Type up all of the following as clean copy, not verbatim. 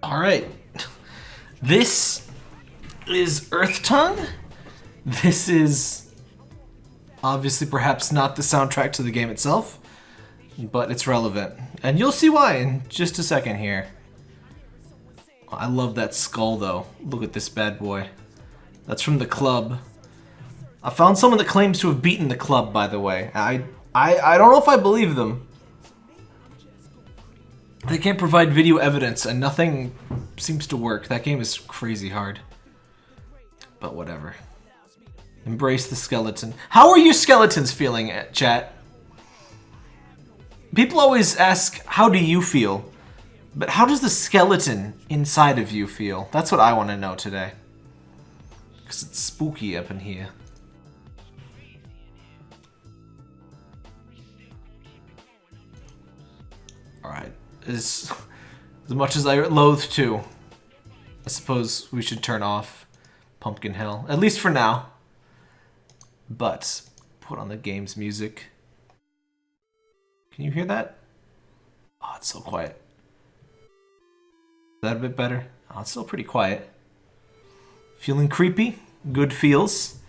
Alright. This is Earthtongue. This is obviously perhaps not the soundtrack to the game itself, but it's relevant. And you'll see why in just a second here. I love that skull though. Look at this bad boy. That's from the club. I found someone that claims to have beaten the club, by the way. I don't know if I believe them. They can't provide video evidence and nothing seems to work. That game is crazy hard. But whatever. Embrace the skeleton. How are you skeletons feeling, chat? People always ask, how do you feel? But how does the skeleton inside of you feel? That's what I want to know today. Because it's spooky up in here. Alright. As much as I loathe to, I suppose we should turn off Pumpkin Hell. At least for now. But, put on the game's music. Can you hear that? Oh, it's so quiet. Is that a bit better? Oh, it's still pretty quiet. Feeling creepy? Good feels.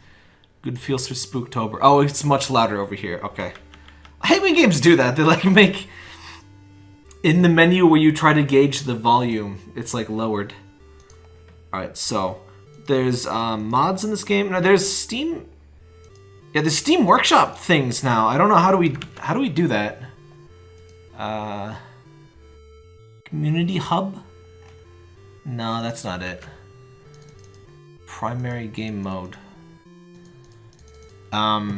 Good feels for Spooktober. Oh, it's much louder over here. Okay. I hate when games do that. They like make... In the menu where you try to gauge the volume, it's like lowered. Alright, so... There's mods in this game. No, there's Steam... Yeah, there's Steam Workshop things now. I don't know, how do we do that? Community Hub? No, that's not it. Primary game mode. But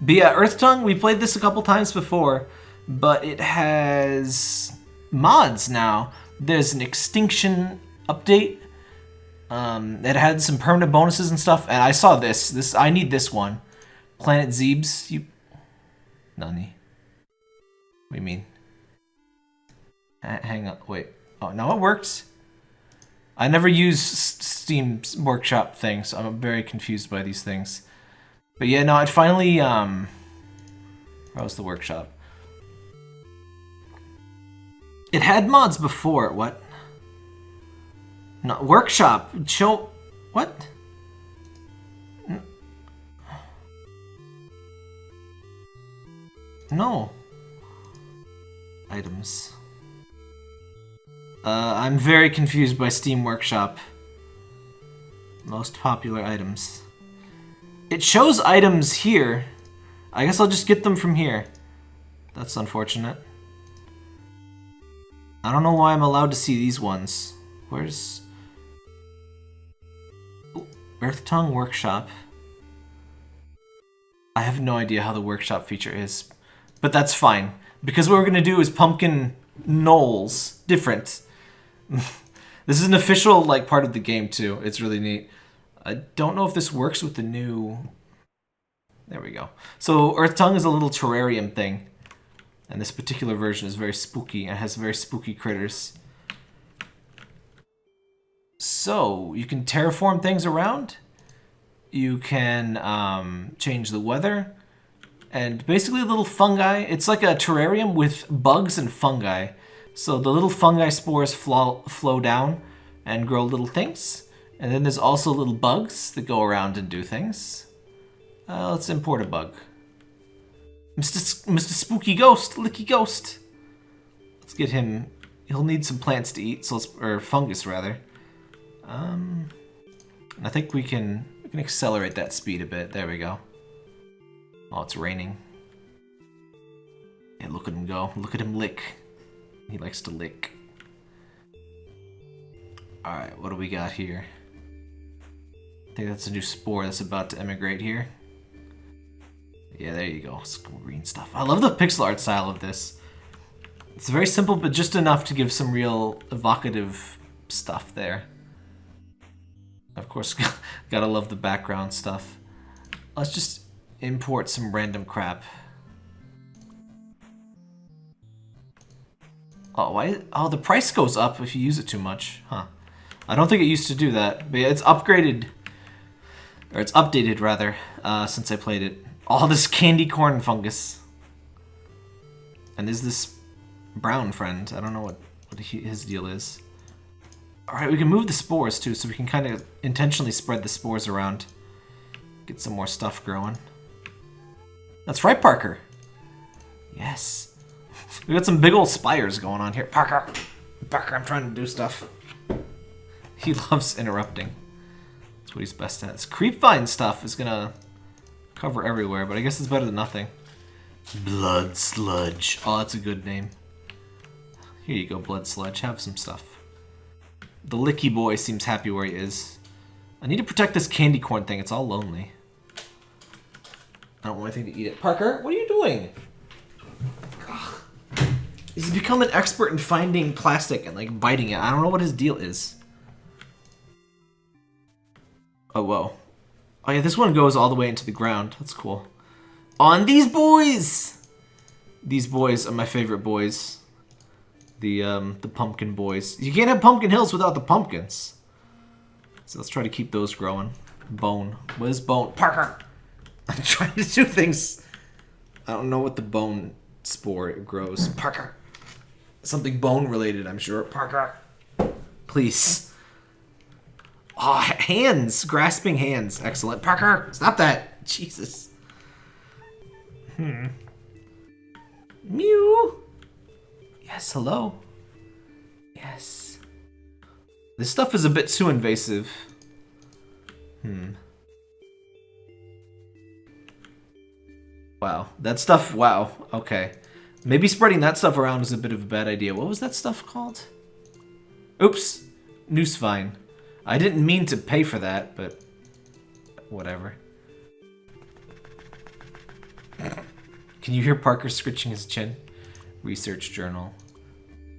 yeah, Earthtongue, we played this a couple times before, but it has mods now. There's an extinction update. It had some permanent bonuses and stuff, and I saw this. I need this one. Planet Zebes. Nani. What do you mean? Hang on, wait. Oh, no, it worked. I never use Steam's Workshop things, so I'm very confused by these things. But yeah, no, it finally, where was the workshop? It had mods before, what? No, workshop, show, what? No. Items. I'm very confused by Steam Workshop. Most popular items. It shows items here. I guess I'll just get them from here. That's unfortunate. I don't know why I'm allowed to see these ones. Where's... Ooh, Earthtongue Workshop. I have no idea how the workshop feature is. But that's fine. Because what we're going to do is pumpkin Knolls. Different. This is an official like part of the game too. It's really neat. I don't know if this works with the new... There we go. So Earthtongue is a little terrarium thing. And this particular version is very spooky and has very spooky critters. So you can terraform things around. You can change the weather. And basically little fungi. It's like a terrarium with bugs and fungi. So the little fungi spores flow down and grow little things. And then there's also little bugs that go around and do things. Let's import a bug. Mr. Spooky Ghost, Licky Ghost. Let's get him. He'll need some plants to eat, so or fungus rather. And I think we can accelerate that speed a bit. There we go. Oh, it's raining. Yeah, look at him go. Look at him lick. He likes to lick. Alright, what do we got here? I think that's a new spore that's about to emigrate here. Yeah, there you go. Some green stuff. I love the pixel art style of this. It's very simple, but just enough to give some real evocative stuff there. Of course, gotta love the background stuff. Let's just import some random crap. Oh, why? Oh, the price goes up if you use it too much. Huh. I don't think it used to do that. But yeah, it's upgraded. Or it's updated, rather, since I played it. All this candy corn fungus. And is this brown friend? I don't know what his deal is. Alright, we can move the spores too, so we can kind of intentionally spread the spores around. Get some more stuff growing. That's right, Parker. Yes. We got some big old spires going on here. Parker! Parker, I'm trying to do stuff. He loves interrupting. That's what he's best at. This creepvine stuff is gonna cover everywhere, but I guess it's better than nothing. Blood Sludge. Oh, that's a good name. Here you go, Blood Sludge. Have some stuff. The Licky Boy seems happy where he is. I need to protect this candy corn thing. It's all lonely. I don't want anything to eat it. Parker, what are you doing? He's become an expert in finding plastic and like biting it. I don't know what his deal is. Oh, whoa. Oh yeah, this one goes all the way into the ground. That's cool. On these boys! These boys are my favorite boys. The pumpkin boys. You can't have pumpkin hills without the pumpkins. So let's try to keep those growing. Bone. What is bone? Parker! I'm trying to do things. I don't know what the bone spore grows. Parker. Something bone related, I'm sure. Parker. Please. Oh, hands. Grasping hands. Excellent. Parker, stop that. Jesus. Mew. Yes, hello. Yes. This stuff is a bit too invasive. Wow. That stuff, wow. Okay. Maybe spreading that stuff around is a bit of a bad idea. What was that stuff called? Oops. Noose vine. I didn't mean to pay for that, but whatever. Can you hear Parker scratching his chin? Research journal.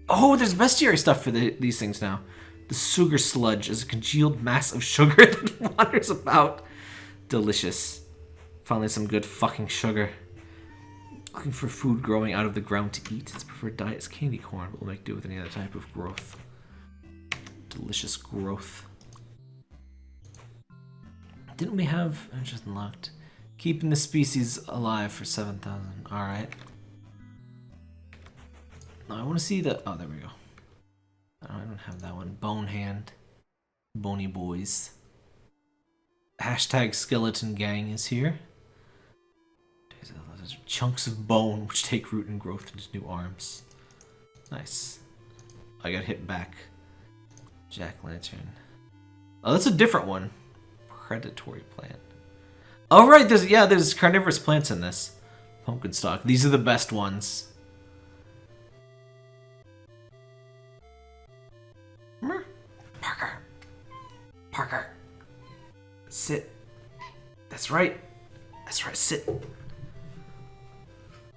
Oh, there's bestiary stuff for these things now. The sugar sludge is a congealed mass of sugar that wanders about. Delicious. Finally some good fucking sugar. Looking for food growing out of the ground to eat. Its preferred diet is candy corn, but will make do with any other type of growth. Delicious growth. Didn't we have interest in left? Keeping the species alive for 7,000. Alright. No, I want to see the... Oh, there we go. Oh, I don't have that one. Bone hand. Bony boys. Hashtag skeleton gang is here. There's chunks of bone which take root and growth into new arms. Nice. I got hit back. Jack-lantern. Oh, that's a different one. Predatory plant. Oh, right. There's carnivorous plants in this. Pumpkin stock. These are the best ones. Parker. Parker. Sit. That's right. That's right. Sit.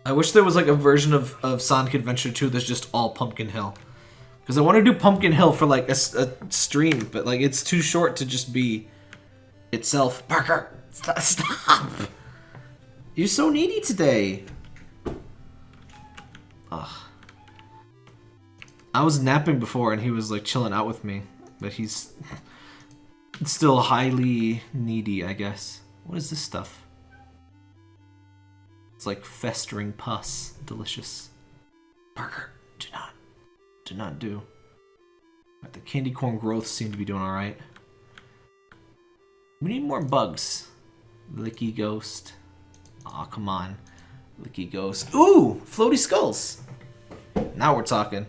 I wish there was like a version of Sonic Adventure 2 that's just all Pumpkin Hill. Because I want to do Pumpkin Hill for like a stream, but like it's too short to just be itself. Parker, stop! You're so needy today. Ugh. I was napping before and he was like chilling out with me, but he's still highly needy, I guess. What is this stuff? It's like festering pus. Delicious. Parker, do not do. Right, the candy corn growth seem to be doing alright. We need more bugs. Licky ghost. Aw, come on. Licky ghost. Ooh! Floaty skulls! Now we're talking.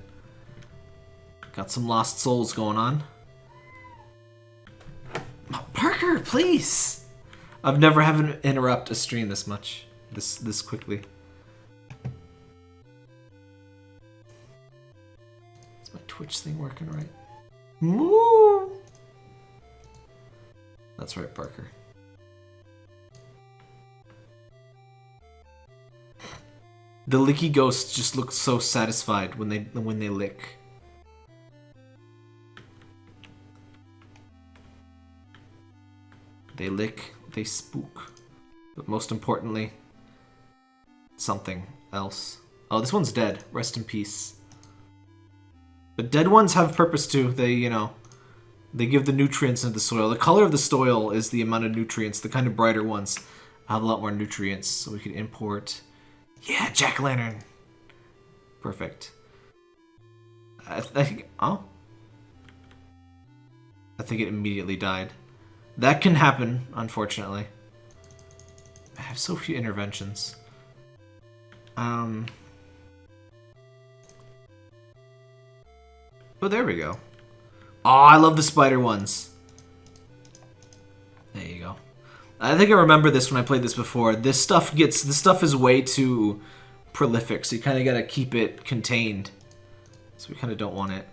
Got some lost souls going on. Oh, Parker, please! I've never had an interrupt a stream this much. This quickly. Is my Twitch thing working right? Moo! That's right, Parker. The licky ghosts just look so satisfied when they lick. They lick, they spook. But most importantly, something else. Oh, this one's dead. Rest in peace. But dead ones have purpose too. They, you know, they give the nutrients into the soil. The color of the soil is the amount of nutrients. The kind of brighter ones have a lot more nutrients. So we can import... Yeah, jack-o'-lantern. Perfect. I think... Oh? I think it immediately died. That can happen, unfortunately. I have so few interventions. Oh, there we go. Oh, I love the spider ones. There you go. I think I remember this when I played this before. This stuff is way too prolific, so you kind of gotta keep it contained. So we kind of don't want it.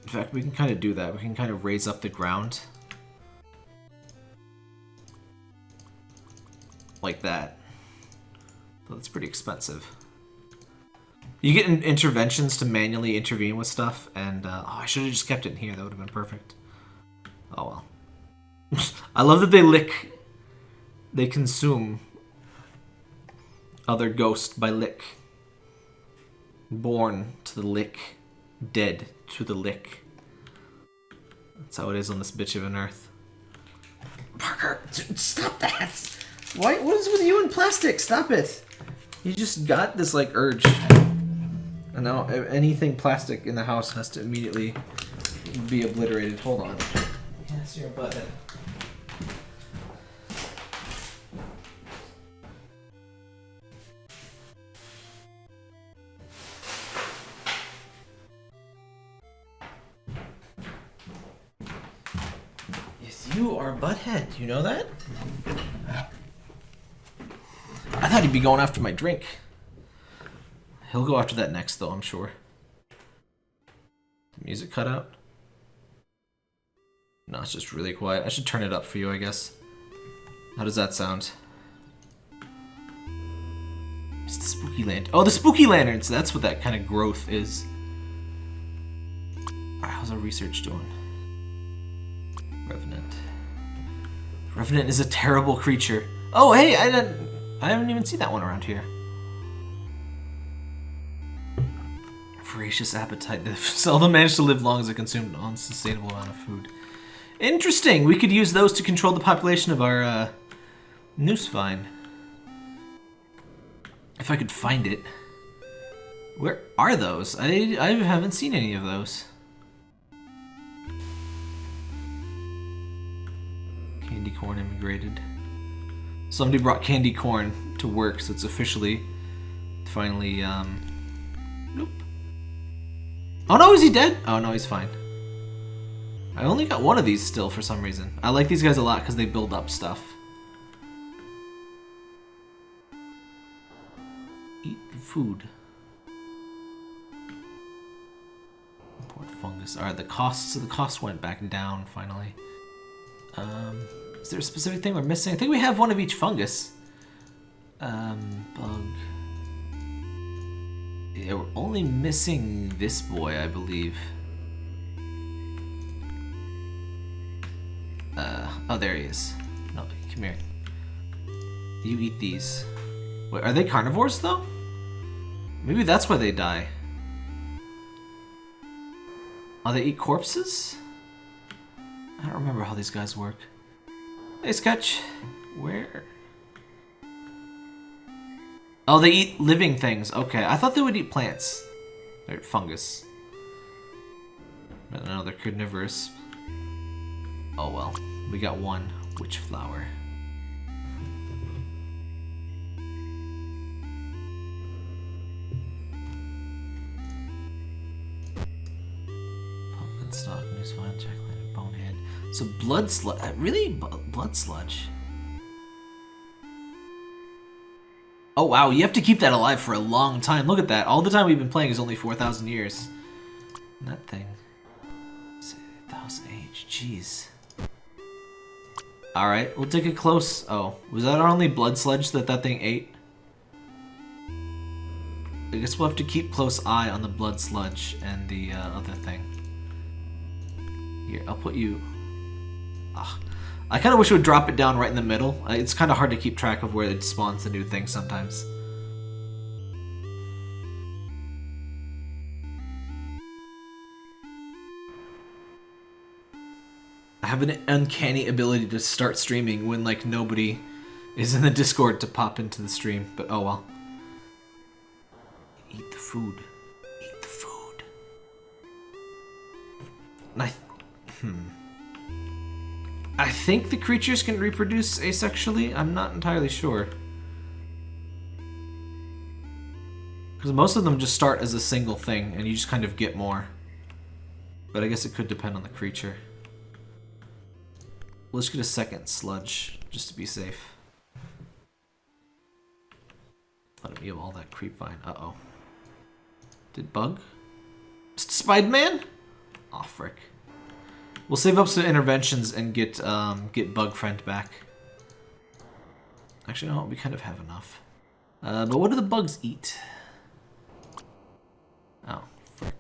In fact, we can kind of do that. We can kind of raise up the ground. Like that. But that's pretty expensive. You get interventions to manually intervene with stuff, and oh, I should have just kept it in here. That would have been perfect. Oh well. I love that they consume other ghosts by lick. Born to the lick, dead to the lick. That's how it is on this bitch of an earth. Parker, stop that! Why? What is with you and plastic? Stop it! You just got this like urge. And now anything plastic in the house has to immediately be obliterated. Hold on. Yes, you're a butthead. Yes, you are a butthead. You know that? I thought he'd be going after my drink. He'll go after that next, though, I'm sure. Music cut out? No, it's just really quiet. I should turn it up for you, I guess. How does that sound? It's the spooky lantern. Oh, the spooky lanterns! That's what that kind of growth is. Alright, how's our research doing? Revenant. Revenant is a terrible creature. Oh, hey, I haven't even seen that one around here. Voracious appetite. Zelda managed to live long as it consumed an unsustainable amount of food. Interesting. We could use those to control the population of our noose vine. If I could find it. Where are those? I haven't seen any of those. Candy corn immigrated. Somebody brought candy corn to work, so it's officially finally nope. Oh no, is he dead? Oh no, he's fine. I only got one of these still for some reason. I like these guys a lot because they build up stuff. Eat food. Import fungus. Alright, the cost went back down finally. Is there a specific thing we're missing? I think we have one of each fungus. Bug. Yeah, we're only missing this boy, I believe. Oh, there he is. No, come here. You eat these. Wait, are they carnivores, though? Maybe that's why they die. Oh, they eat corpses? I don't remember how these guys work. Hey, Sketch. Where? Oh, they eat living things. Okay, I thought they would eat plants. They're fungus. But no, they're carnivorous. Oh well, we got one witch flower. Pumpkin stock, noose vine, jack-o'-lantern, bonehead. So blood sludge, really? Blood sludge? Oh wow, you have to keep that alive for a long time. Look at that. All the time we've been playing is only 4,000 years. And that thing. 1,000 age, jeez. Alright, we'll take a close... Oh, was that our only blood sludge that thing ate? I guess we'll have to keep close eye on the blood sludge and the other thing. Here, I'll put you... Ah, I kind of wish it would drop it down right in the middle. It's kind of hard to keep track of where it spawns the new thing sometimes. I have an uncanny ability to start streaming when like nobody is in the Discord to pop into the stream, but oh well. Eat the food. Eat the food. I think the creatures can reproduce asexually. I'm not entirely sure. Because most of them just start as a single thing, and you just kind of get more. But I guess it could depend on the creature. Let's get a second sludge, just to be safe. Let him eat all that creep vine. Uh-oh. Did bug? Spider-Man? Aw, frick. We'll save up some interventions and get bug friend back. Actually, no, we kind of have enough. But what do the bugs eat? Oh, frick.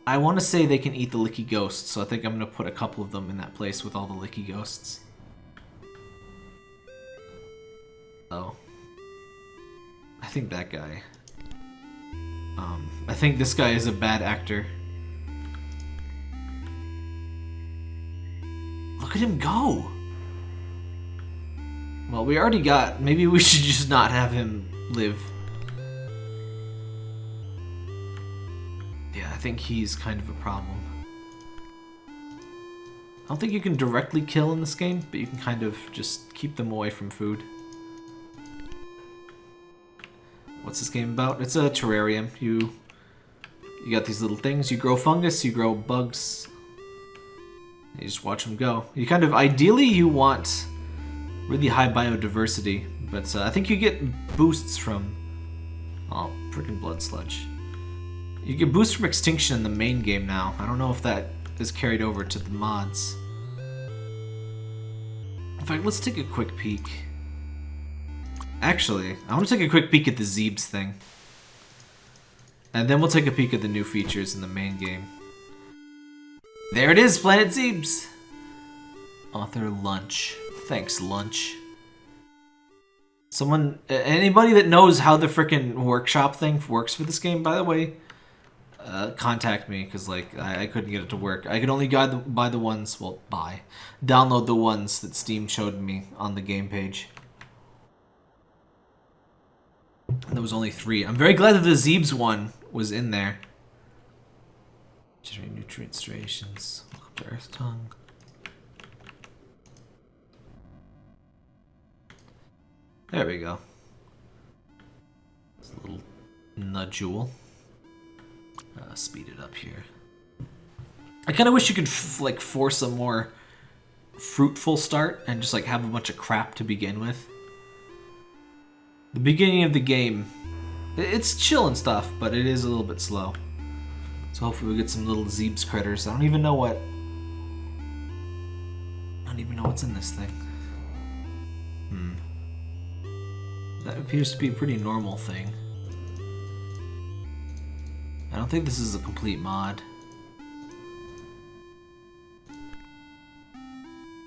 I want to say they can eat the licky ghosts, so I think I'm going to put a couple of them in that place with all the licky ghosts. Oh. I think that guy. I think this guy is a bad actor. Look at him go! Well, we already got... Maybe we should just not have him live. Yeah, I think he's kind of a problem. I don't think you can directly kill in this game, but you can kind of just keep them away from food. What's this game about? It's a terrarium. You got these little things. You grow fungus, you grow bugs. You just watch them go. You kind of... Ideally, you want really high biodiversity, but I think you get boosts from... Oh, freaking blood sludge. You get boosts from extinction in the main game now. I don't know if that is carried over to the mods. In fact, let's take a quick peek. Actually, I want to take a quick peek at the Zebes thing. And then we'll take a peek at the new features in the main game. There it is, Planet Zebes! Author Lunch. Thanks, Lunch. Someone, anybody that knows how the frickin' workshop thing works for this game, by the way, contact me, because like I couldn't get it to work. I could only buy the ones, well, download the ones that Steam showed me on the game page. And there was only 3. I'm very glad that the Zebes one was in there. Generate nutrient stations. Look up the Earthtongue. There we go. It's a little nudule. Speed it up here. I kind of wish you could like force a more fruitful start and just like have a bunch of crap to begin with. The beginning of the game, it's chill and stuff, but it is a little bit slow. So hopefully we get some little Zebes critters. I don't even know what's in this thing. That appears to be a pretty normal thing. I don't think this is a complete mod.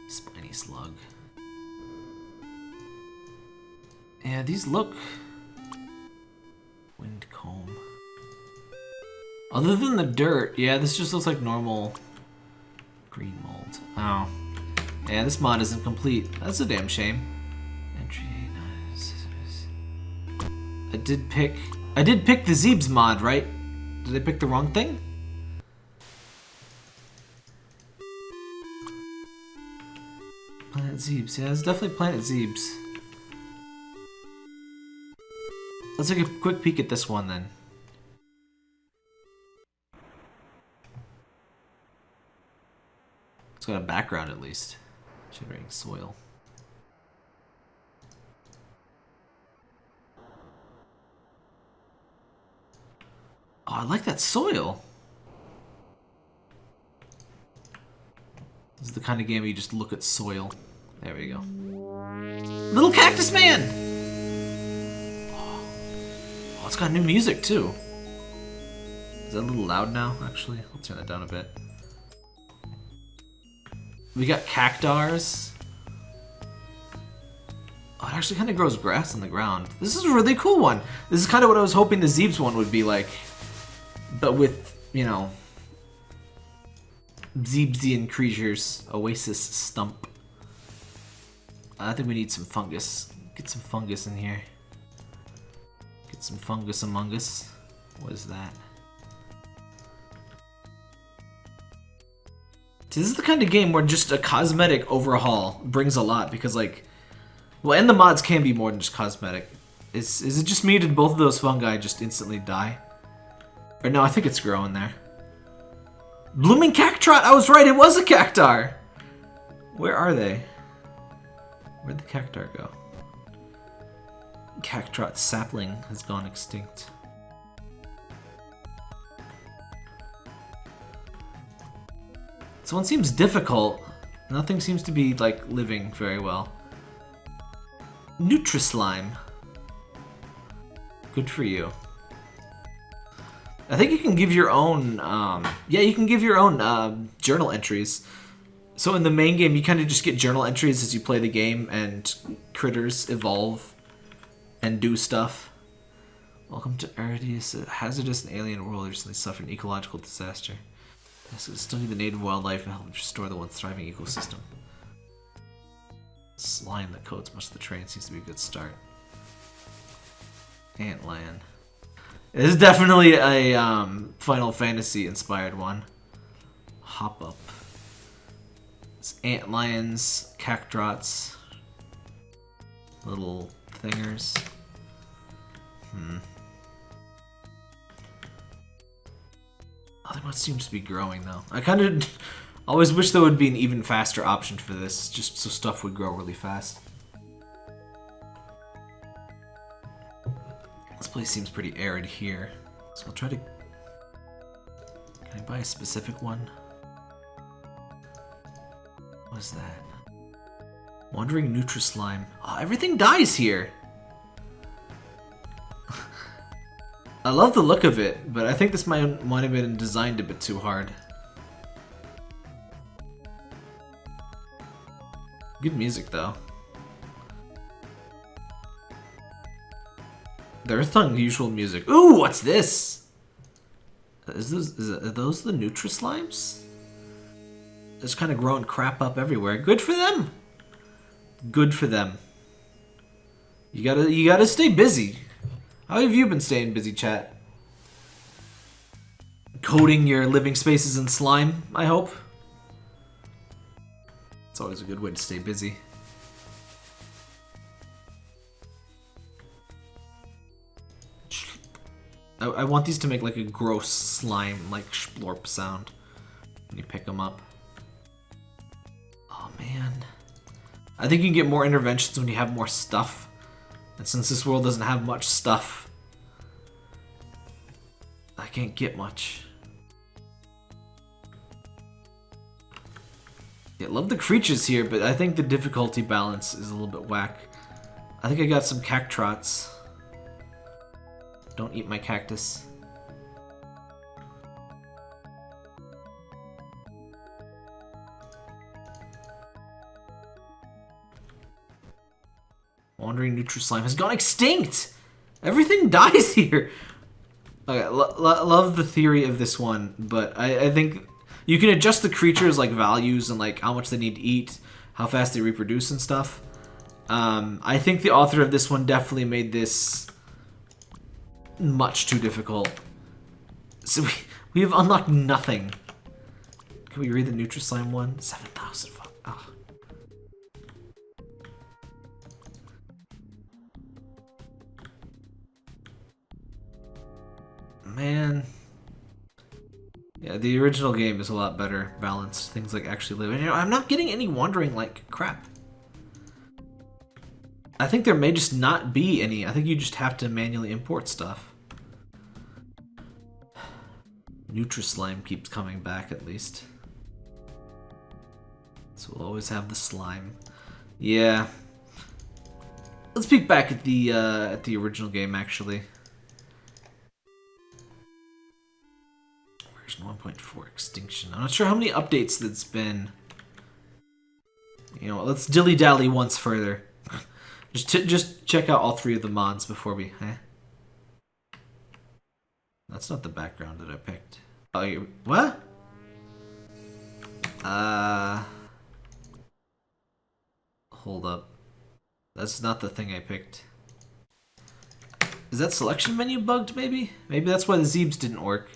Spiny slug. Yeah, these look... Wind comb. Other than the dirt, yeah, this just looks like normal green mold. Oh. Yeah, this mod isn't complete. That's a damn shame. Entry, nice. I did pick the Zebes mod, right? Did I pick the wrong thing? Planet Zebes. Yeah, it's definitely Planet Zebes. Let's take a quick peek at this one then. It's got a background at least. Generating soil. Oh, I like that soil. This is the kind of game where you just look at soil. There we go. Little Cactus Man! Oh, it's got new music too. Is that a little loud now, actually? I'll turn that down a bit. We got cactars. Oh, it actually kind of grows grass on the ground. This is a really cool one. This is kind of what I was hoping the Zebes one would be like. But with, you know, Zebesian creatures. Oasis stump. I think we need some fungus. Get some fungus in here. Get some fungus among us. What is that? See, this is the kind of game where just a cosmetic overhaul brings a lot, because like, well, and the mods can be more than just cosmetic. Is it just me? Did both of those fungi just instantly die? Or no, I think it's growing there. Blooming cactrot! I was right, it was a cactar! Where are they? Where'd the cactar go? Cactrot sapling has gone extinct. This one seems difficult. Nothing seems to be, like, living very well. Nutri-slime. Good for you. I think you can give your own, yeah, you can give your own journal entries. So in the main game, you kind of just get journal entries as you play the game, and critters evolve and do stuff. Welcome to Aridus, a hazardous and alien world recently suffered an ecological disaster. Yes, study the native wildlife and help restore the once thriving ecosystem. Slime that coats much of the terrain seems to be a good start. Antlion. This is definitely a Final Fantasy inspired one. Hop up. It's antlions, cactrots, little thingers. Nothing much seems to be growing though. I kind of always wish there would be an even faster option for this, just so stuff would grow really fast. This place seems pretty arid here, so I'll try to... Can I buy a specific one? What is that? Wandering Nutri-slime. Oh, everything dies here! I love the look of it, but I think this might have been designed a bit too hard. Good music, though. The Earthtongue usual music. Ooh, what's this? Are those the Nutri-slimes? Just kind of growing crap up everywhere. Good for them. Good for them. You gotta stay busy. How have you been staying busy, chat? Coating your living spaces in slime, I hope. It's always a good way to stay busy. I want these to make like a gross slime, like splorp sound when you pick them up. Oh man. I think you can get more interventions when you have more stuff. And since this world doesn't have much stuff, I can't get much. Yeah, love the creatures here, but I think the difficulty balance is a little bit whack. I think I got some cactrots. Don't eat my cactus. Wandering Nutri-slime has gone extinct! Everything dies here! Okay, love the theory of this one, but I think you can adjust the creatures' like values and like how much they need to eat, how fast they reproduce and stuff. I think the author of this one definitely made this much too difficult. So we have unlocked nothing. Can we read the Nutri-slime one? 7,000. Oh. Man. Yeah, the original game is a lot better balanced. Things like actually live. And, you know, I'm not getting any wandering like crap. I think there may just not be any. I think you just have to manually import stuff. Nutri-slime keeps coming back at least. So we'll always have the slime. Yeah. Let's peek back at the original game actually. Version 1.4 extinction. I'm not sure how many updates that's been. You know, let's dilly-dally once further. Just check out all three of the mods before we... That's not the background that I picked. Oh, you... What? Hold up. That's not the thing I picked. Is that selection menu bugged, maybe? Maybe that's why the Zebes didn't work.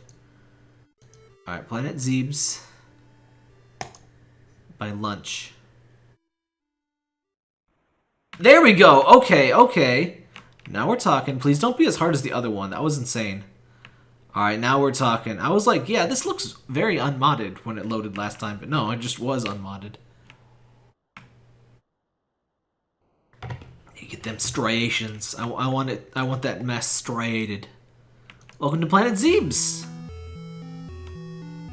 Alright, Planet Zebes. by lunch. There we go. Okay, okay. Now we're talking. Please don't be as hard as the other one. That was insane. Alright, now we're talking. I was like, yeah, this looks very unmodded when it loaded last time, but no, it just was unmodded. You get them striations. I want it. I want that mess striated. Welcome to Planet Zebes.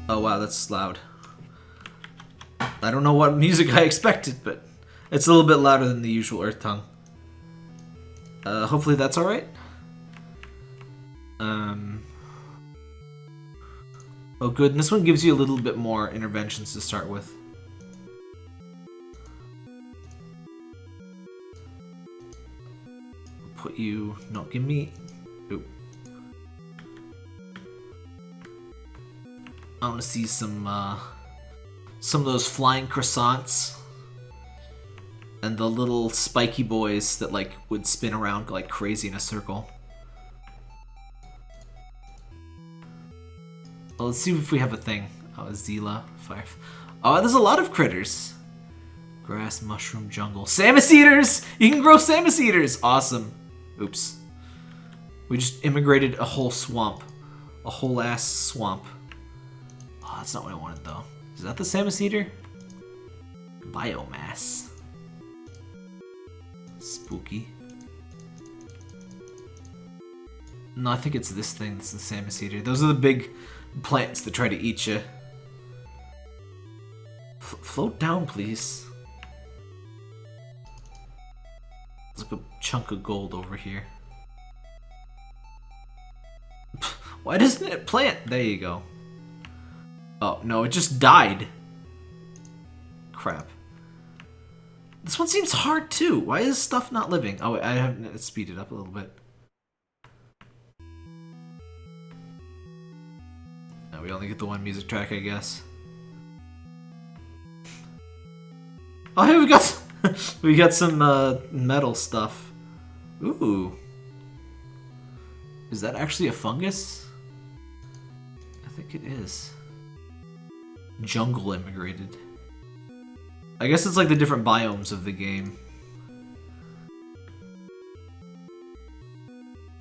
Oh wow, that's loud. I don't know what music I expected, but it's a little bit louder than the usual Earthtongue. Hopefully that's alright. Oh good, and this one gives you a little bit more interventions to start with. Put you... No, give me... Oop. I want to see some of those flying croissants. And the little spiky boys that, like, would spin around like crazy in a circle. Well, let's see if we have a thing. Oh, Zila, fire. Oh, there's a lot of critters. Grass, mushroom, jungle. Samus eaters! You can grow Samus eaters! Awesome. Oops. We just immigrated a whole swamp. A whole ass swamp. Oh, that's not what I wanted though. Is that the Samus eater? Biomass. Spooky. No, I think it's this thing that's the Samus eater. Those are the big plants that try to eat you. Float down, please. There's like a chunk of gold over here. Why doesn't it plant? There you go. Oh, no, it just died. Crap. This one seems hard, too. Why is stuff not living? Oh, wait, I have speed it up a little bit. Oh, we only get the one music track, I guess. Oh, hey, we got... we got some metal stuff. Ooh. Is that actually a fungus? I think it is. Jungle immigrated. I guess it's like the different biomes of the game.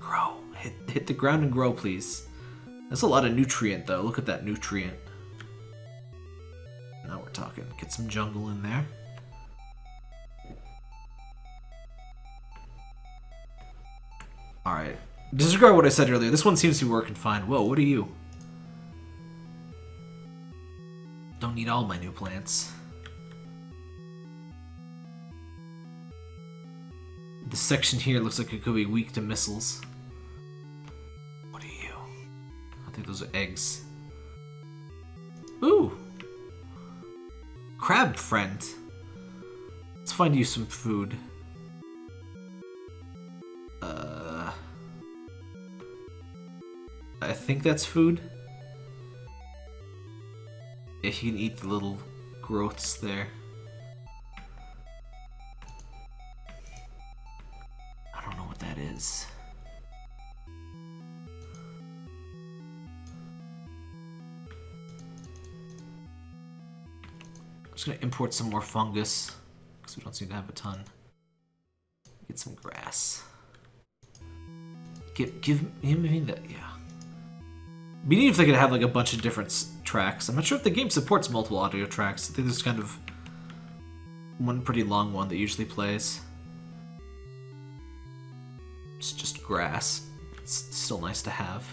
Grow. Hit the ground and grow, please. That's a lot of nutrient, though. Look at that nutrient. Now we're talking. Get some jungle in there. Alright. Disregard what I said earlier. This one seems to be working fine. Whoa, what are you? Don't need all my new plants. This section here looks like it could be weak to missiles. What are you? I think those are eggs. Ooh! Crab friend. Let's find you some food. I think that's food. Yeah, you can eat the little growths there. I don't know what that is. I'm just gonna import some more fungus because we don't seem to have a ton. Get some grass. Give me that, yeah. It'd be neat if they could have like a bunch of different tracks. I'm not sure if the game supports multiple audio tracks. I think there's kind of one pretty long one that usually plays. It's just grass. It's still nice to have.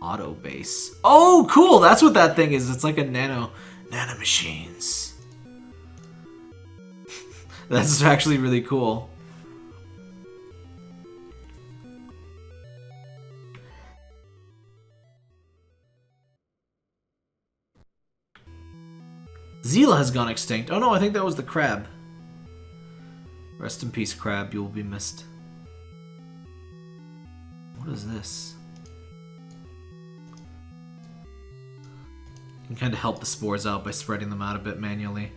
Auto base. Oh, cool! That's what that thing is. It's like a nano machines. That's actually really cool. Zila has gone extinct. Oh no, I think that was the crab. Rest in peace, crab. You will be missed. What is this? You can kind of help the spores out by spreading them out a bit manually.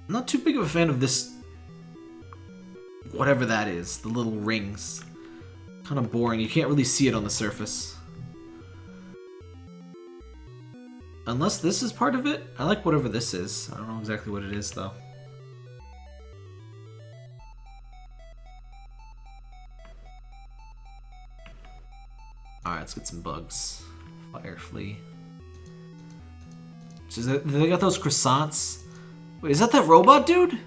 I'm not too big of a fan of this. Whatever that is. The little rings. Kind of boring. You can't really see it on the surface. Unless this is part of it? I like whatever this is. I don't know exactly what it is, though. Alright, let's get some bugs. Fire flea. They got those croissants. Wait, is that robot dude?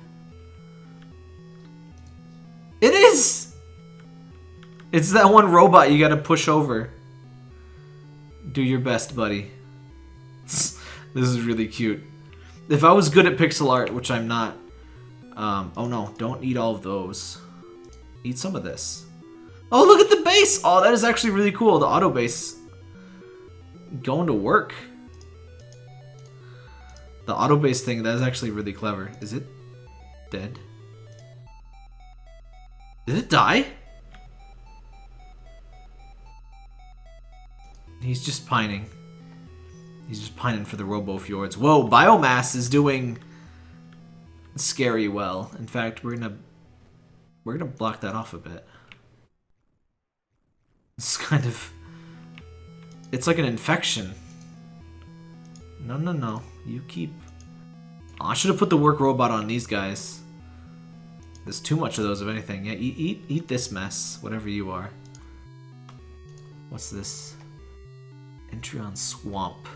It is! It's that one robot you gotta push over. Do your best, buddy. This is really cute. If I was good at pixel art, which I'm not... oh no, don't eat all of those. Eat some of this. Oh, look at the base! Oh, that is actually really cool. The auto base. Going to work. The auto base thing, that is actually really clever. Is it dead? Did it die? He's just pining. He's just pining for the Robo Fjords. Whoa, Biomass is doing scary well. In fact, we're gonna block that off a bit. It's kind of... It's like an infection. No, no, no. You keep... Oh, I should have put the work robot on these guys. There's too much of those, if anything. Yeah, eat this mess, whatever you are. What's this? Entry on Swamp.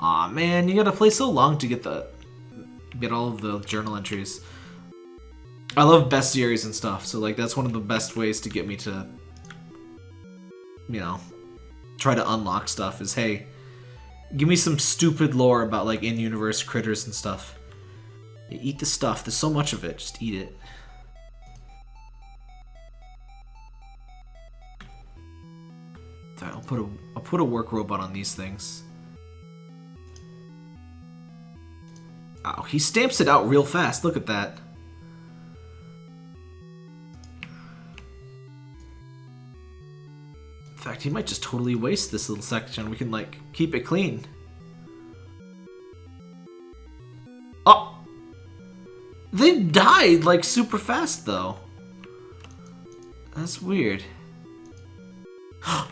Aw, man, you gotta play so long to get all of the journal entries. I love bestiaries and stuff, so like that's one of the best ways to get me to, you know, try to unlock stuff is, hey, give me some stupid lore about like in-universe critters and stuff. You eat the stuff, there's so much of it, just eat it. Alright, I'll put a work robot on these things. Oh, he stamps it out real fast, look at that. In fact, he might just totally waste this little section. We can, like, keep it clean. Oh! They died, like, super fast, though. That's weird. Oh,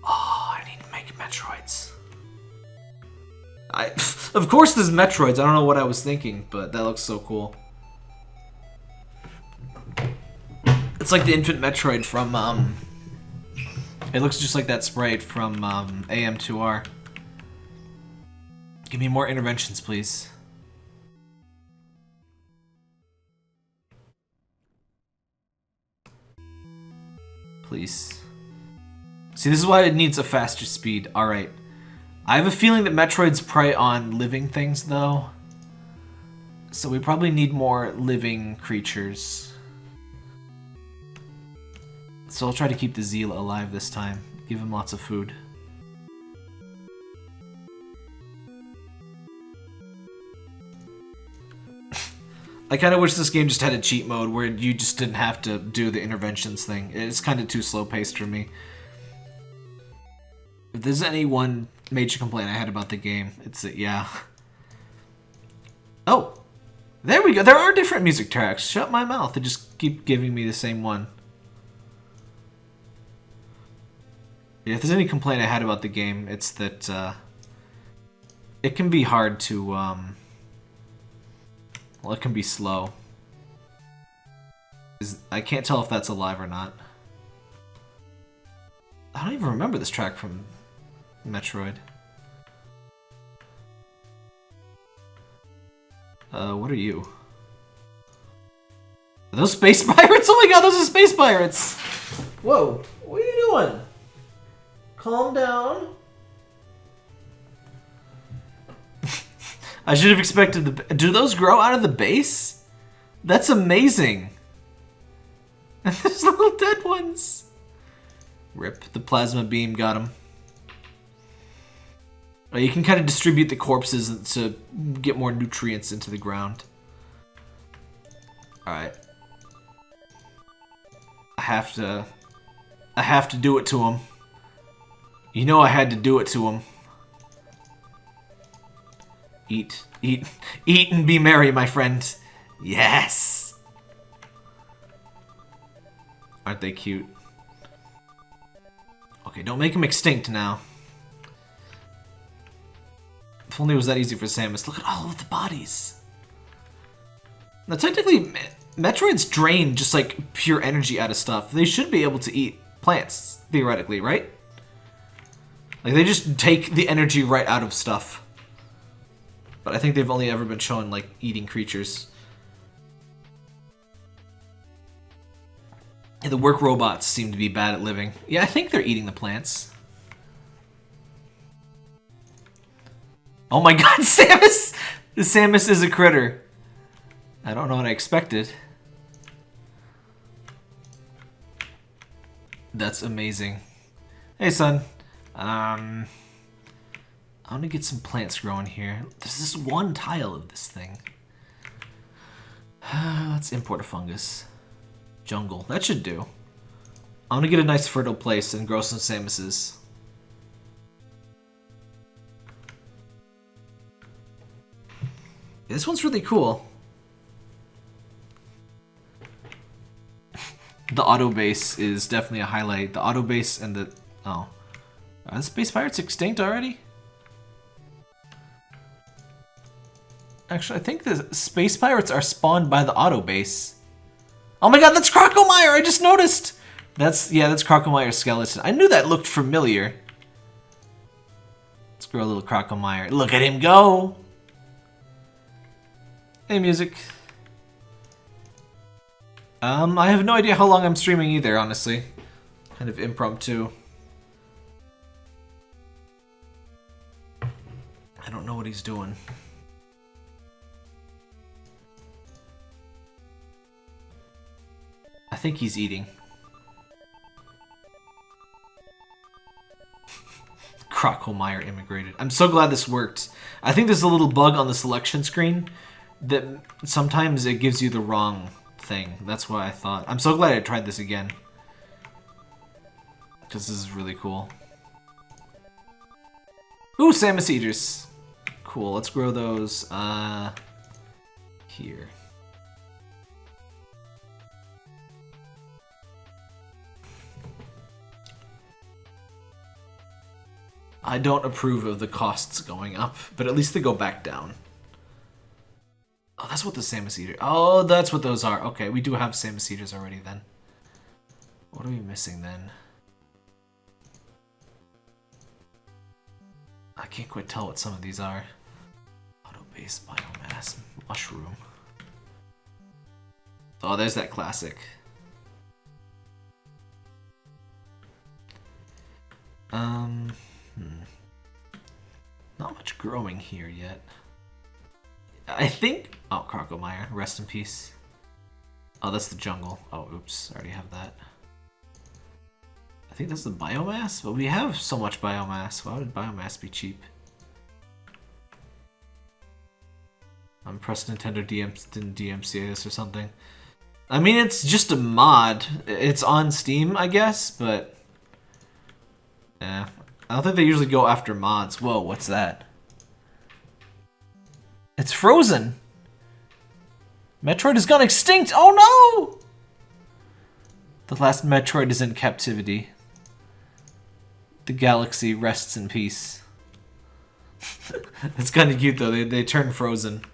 I need to make Metroids. Of course there's Metroids. I don't know what I was thinking, but that looks so cool. It's like the infant Metroid from, it looks just like that sprite from AM2R. Give me more interventions, please. Please. See, this is why it needs a faster speed. Alright. I have a feeling that Metroids prey on living things, though. So we probably need more living creatures. So I'll try to keep the Zeal alive this time. Give him lots of food. I kind of wish this game just had a cheat mode where you just didn't have to do the interventions thing. It's kind of too slow-paced for me. If there's any one major complaint I had about the game, it's that, yeah. Oh! There we go! There are different music tracks! Shut my mouth, they just keep giving me the same one. Yeah, if there's any complaint I had about the game, it's that, it can be hard to, well, it can be slow. I can't tell if that's alive or not. I don't even remember this track from Metroid. What are you? Are those space pirates? Oh my god, those are space pirates! Whoa, what are you doing? Calm down. I should have expected the... Do those grow out of the base? That's amazing. And there's little dead ones. Rip. The plasma beam got him. You can kind of distribute the corpses to get more nutrients into the ground. Alright. I have to do it to him. You know I had to do it to him. Eat, eat, eat and be merry, my friend. Yes! Aren't they cute? Okay, don't make him extinct now. If only it was that easy for Samus. Look at all of the bodies. Now, technically, Metroids drain just like pure energy out of stuff. They should be able to eat plants, theoretically, right? Like, they just take the energy right out of stuff. But I think they've only ever been shown, like, eating creatures. Yeah, the work robots seem to be bad at living. Yeah, I think they're eating the plants. Oh my god, Samus! The Samus is a critter. I don't know what I expected. That's amazing. Hey, son. I want to get some plants growing here. There's this one tile of this thing. Let's import a fungus. Jungle. That should do. I want to get a nice fertile place and grow some Samuses. This one's really cool. The auto base is definitely a highlight. The auto base and the... Oh. Are the space pirates extinct already? Actually, I think the space pirates are spawned by the auto base. Oh my god, that's Crocomire! I just noticed! That's Crocomire's skeleton. I knew that looked familiar. Let's grow a little Crocomire. Look at him go! Hey, music. I have no idea how long I'm streaming either, honestly. Kind of impromptu. I don't know what he's doing. I think he's eating. Crocomire immigrated. I'm so glad this worked. I think there's a little bug on the selection screen that sometimes it gives you the wrong thing. That's what I thought. I'm so glad I tried this again. Because this is really cool. Ooh, Samus Eaters. Cool, let's grow those here. I don't approve of the costs going up, but at least they go back down. Oh, that's what the Samus Eater... Oh, that's what those are. Okay, we do have Samus Eaters already then. What are we missing then? I can't quite tell what some of these are. Auto-based biomass. Mushroom. Oh, there's that classic. Not much growing here yet. I think... Oh, Crocomire. Rest in peace. Oh, that's the jungle. Oh, oops. I already have that. I think that's the biomass? But we have so much biomass. Why would biomass be cheap? I'm pressed Nintendo didn't DMCA this or something. I mean, it's just a mod. It's on Steam, I guess, but... Yeah. I don't think they usually go after mods. Whoa, what's that? It's frozen! Metroid has gone extinct! Oh no! The last Metroid is in captivity. The galaxy rests in peace. It's kind of cute though, they turn frozen.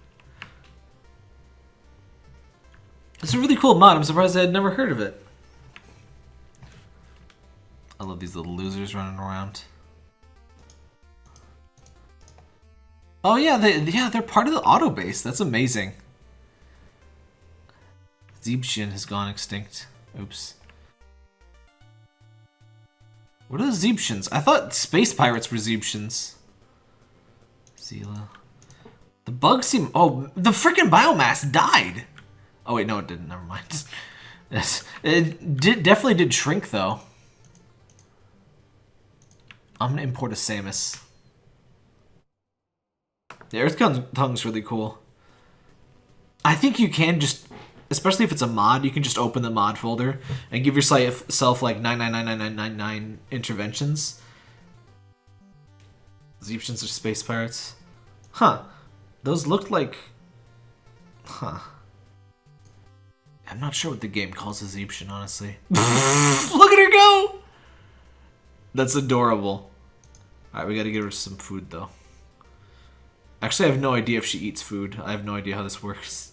It's a really cool mod, I'm surprised I had never heard of it. I love these little losers running around. Oh yeah, they're part of the auto base. That's amazing. Zebes has gone extinct. Oops. What are the Zebes? I thought space pirates were Zebes. Zela. The bugs seem... Oh, the freaking biomass died. Oh wait, no it didn't. Never mind. Yes, it definitely did shrink though. I'm gonna import a Samus. The Earthtongue's really cool. I think you can just, especially if it's a mod, you can just open the mod folder and give yourself like 9999999 interventions. Zebes are space pirates. Huh. Those looked like... Huh. I'm not sure what the game calls a Zebes, honestly. Look at her go! That's adorable. Alright, we gotta give her some food, though. Actually, I have no idea if she eats food. I have no idea how this works.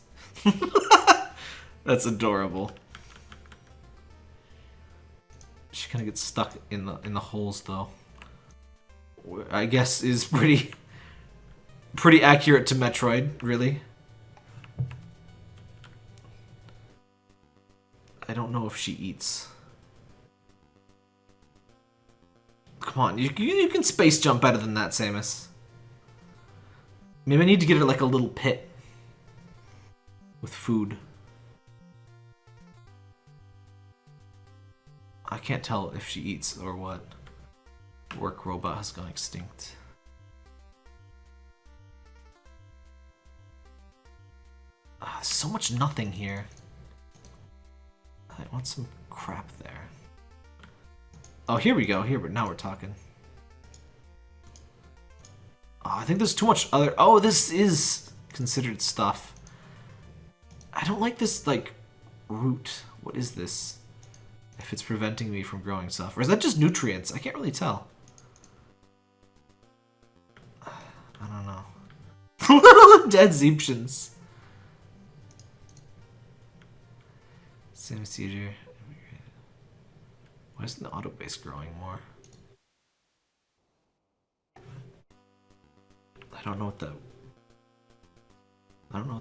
That's adorable. She kind of gets stuck in the holes though. I guess is pretty accurate to Metroid, really. I don't know if she eats. Come on, you can space jump better than that, Samus. Maybe I need to get her like a little pit with food. I can't tell if she eats or what. Work robot has gone extinct. So much nothing here. I want some crap there. Oh, here we go. Now we're talking. Oh, I think there's too much other... Oh, this is considered stuff. I don't like this, like, root. What is this? If it's preventing me from growing stuff. Or is that just nutrients? I can't really tell. I don't know. Dead Zebes. Samus Eater. Why isn't the auto base growing more? I don't know what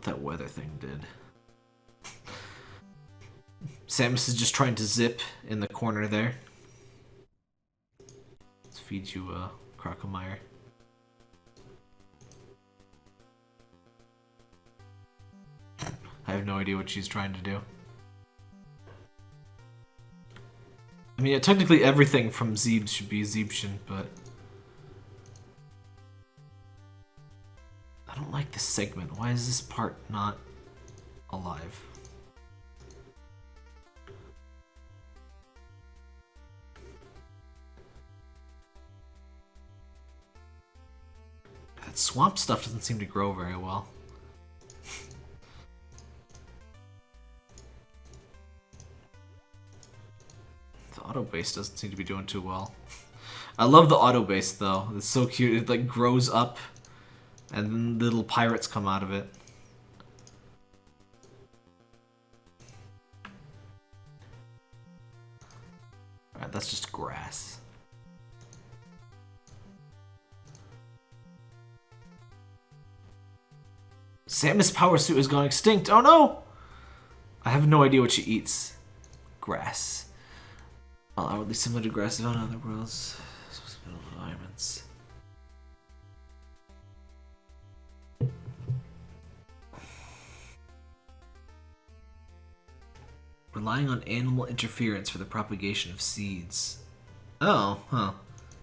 that weather thing did. Samus is just trying to zip in the corner there. Let's feed you a Crocomire. I have no idea what she's trying to do. I mean, technically everything from Zebes should be Zebesian, but... I don't like this segment. Why is this part not alive? That swamp stuff doesn't seem to grow very well. The auto base doesn't seem to be doing too well. I love the auto base though. It's so cute. It like grows up and then little pirates come out of it. Alright, that's just grass. Samus' power suit has gone extinct. Oh no! I have no idea what she eats. Grass. Well, outwardly similar to grass found in other worlds. Environments. Relying on animal interference for the propagation of seeds. Oh, huh.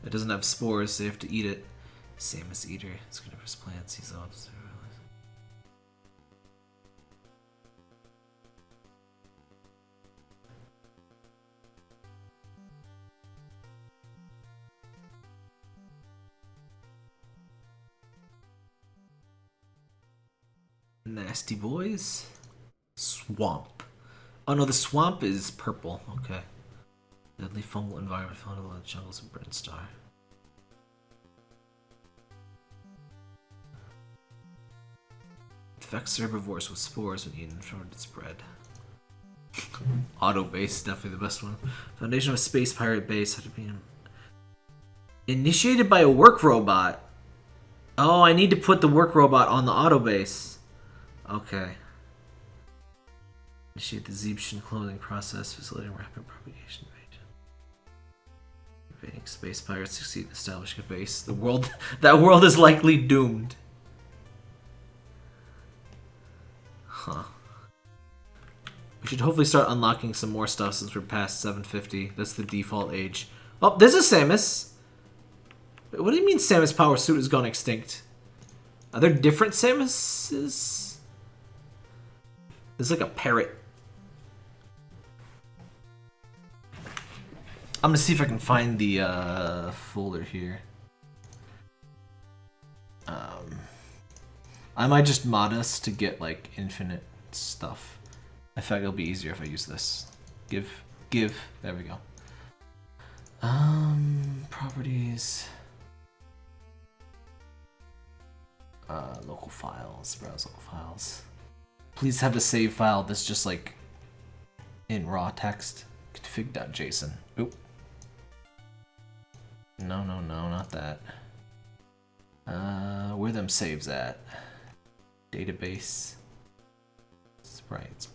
It doesn't have spores, so you have to eat it. Samus Eater. It's gonna press plants, seeds, obs. Nasty boys. Swamp. Oh no, the swamp is purple. Okay. Deadly fungal environment found in the jungles of Brinstar. Infects herbivores with spores when eaten from its spread. Auto base, definitely the best one. Foundation of a space pirate base had to be initiated by a work robot. Oh, I need to put the work robot on the auto base. Okay. Initiate the Zebesian clothing process, facilitating rapid propagation rate. Invading space pirates succeed in establishing a base. The world, that world is likely doomed. Huh. We should hopefully start unlocking some more stuff since we're past 750. That's the default age. Oh, there's a Samus. Wait, what do you mean Samus' power suit has gone extinct? Are there different Samuses? There's like a parrot. I'm gonna see if I can find the folder here. I might just mod us to get like infinite stuff. I feel like it'll be easier if I use this. Give. There we go. Properties. Local files, browse local files. Please have a save file that's just like in raw text. Config.json. Oop. No, not that. Where them saves at? Database. Sprites.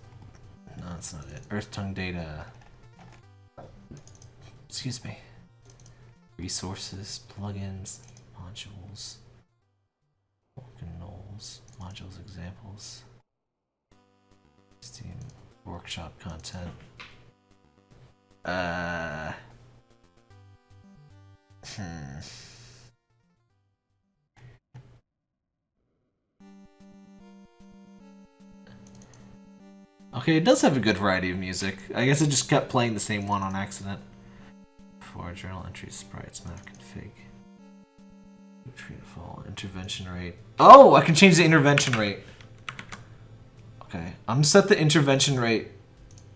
No, that's not it. Earthtongue data. Excuse me. Resources, plugins, modules. Knolls, modules, examples. Steam workshop content. Okay, it does have a good variety of music. I guess it just kept playing the same one on accident. For journal entries, sprites, map config. Nutrient fall, intervention rate. Oh, I can change the intervention rate. Okay, I'm gonna set the intervention rate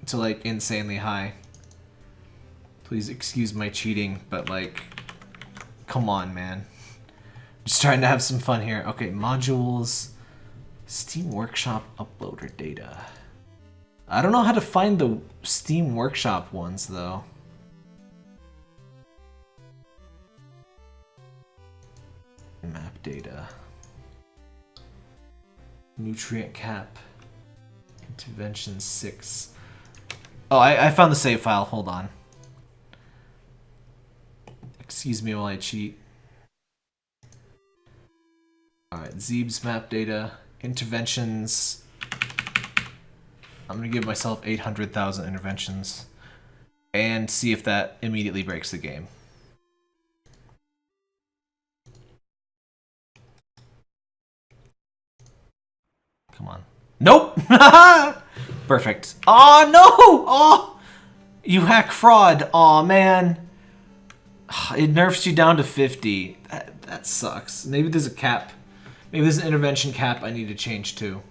to like insanely high. Please excuse my cheating, but like, come on, man. Just trying to have some fun here. Okay, modules, Steam Workshop uploader data. I don't know how to find the Steam Workshop ones though. Map data. Nutrient cap. Intervention 6. Oh, I found the save file. Hold on. Excuse me while I cheat. Alright, Zebes map data. Interventions. I'm gonna give myself 800,000 interventions. And see if that immediately breaks the game. Come on. Nope! Perfect. Oh no! Oh! You hack fraud. Oh man. It nerfs you down to 50. That sucks. Maybe there's a cap. Maybe there's an intervention cap I need to change too.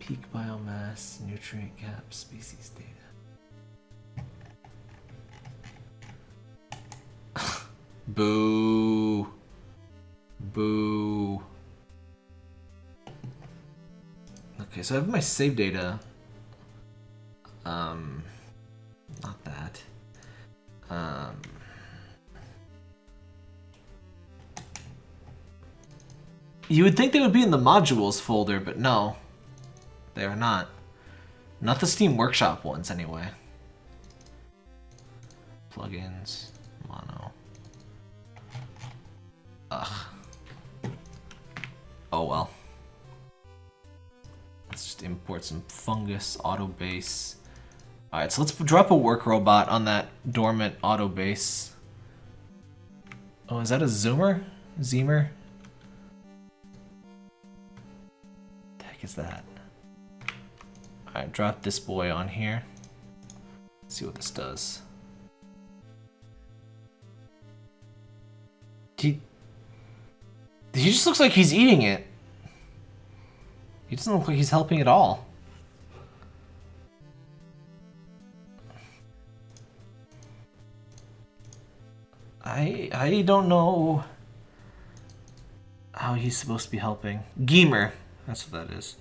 Peak biomass, nutrient cap, species data. Boo. Boo. Okay, so I have my save data. Not that. You would think they would be in the modules folder, but no. They are not. Not the Steam Workshop ones, anyway. Plugins. Mono. Ugh. Oh well. Let's just import some fungus, auto base. Alright, so let's drop a work robot on that dormant auto base. Oh, is that a zoomer? Zemer? What the heck is that? Alright, drop this boy on here. Let's see what this does. He just looks like he's eating it. He doesn't look like he's helping at all. I don't know how he's supposed to be helping. Gamer, that's what that is.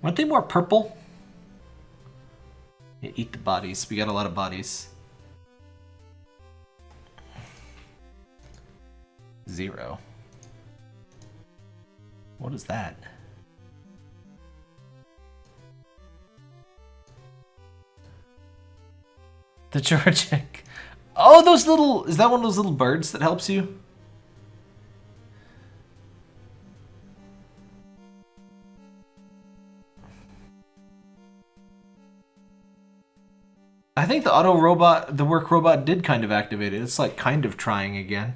Weren't they more purple? Yeah, eat the bodies. We got a lot of bodies. 0. What is that? The Georgic. Oh, those little... Is that one of those little birds that helps you? I think the auto robot, the work robot did kind of activate it. It's like kind of trying again.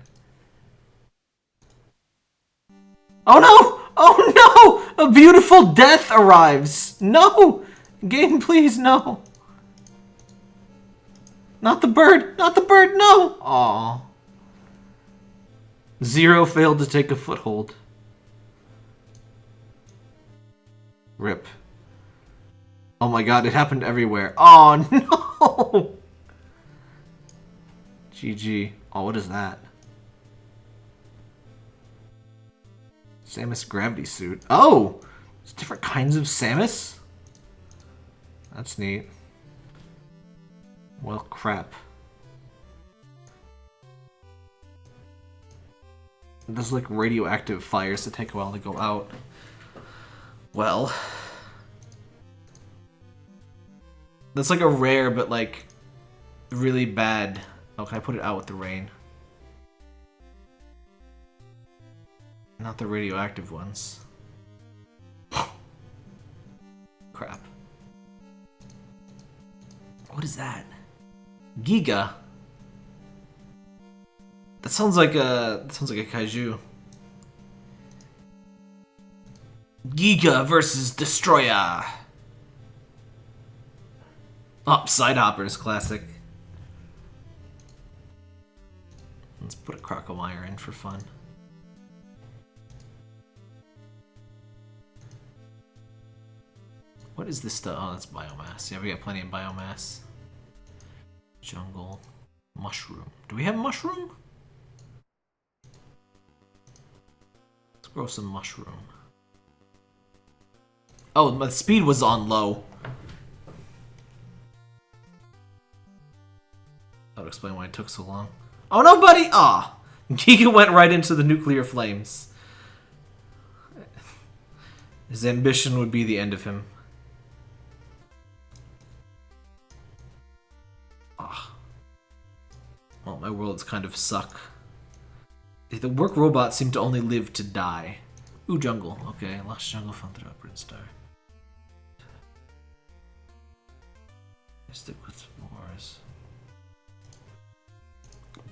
Oh no! Oh no! A beautiful death arrives! No! Game, please, no! Not the bird! Not the bird! No! Aww. 0 failed to take a foothold. Rip. Oh my god, it happened everywhere. Oh no! GG. Oh, what is that? Samus gravity suit. Oh! There's different kinds of Samus? That's neat. Well, crap. There's like radioactive fires that take a while to go out. Well. That's like a rare, but like really bad. Oh, can I put it out with the rain? Not the radioactive ones. Crap. What is that? Giga? That sounds like a kaiju. Giga versus Destroyer. Oh, Sidehoppers, classic. Let's put a Crocomire in for fun. What is this stuff? Oh, that's biomass. Yeah, we got plenty of biomass. Jungle. Mushroom. Do we have mushroom? Let's grow some mushroom. Oh, my speed was on low. That would explain why it took so long. Oh no, buddy! Ah! Giga went right into the nuclear flames. His ambition would be the end of him. Ah. Well, my worlds kind of suck. The work robots seem to only live to die. Ooh, jungle. Okay, lost jungle found the upward star. I stick with Mars.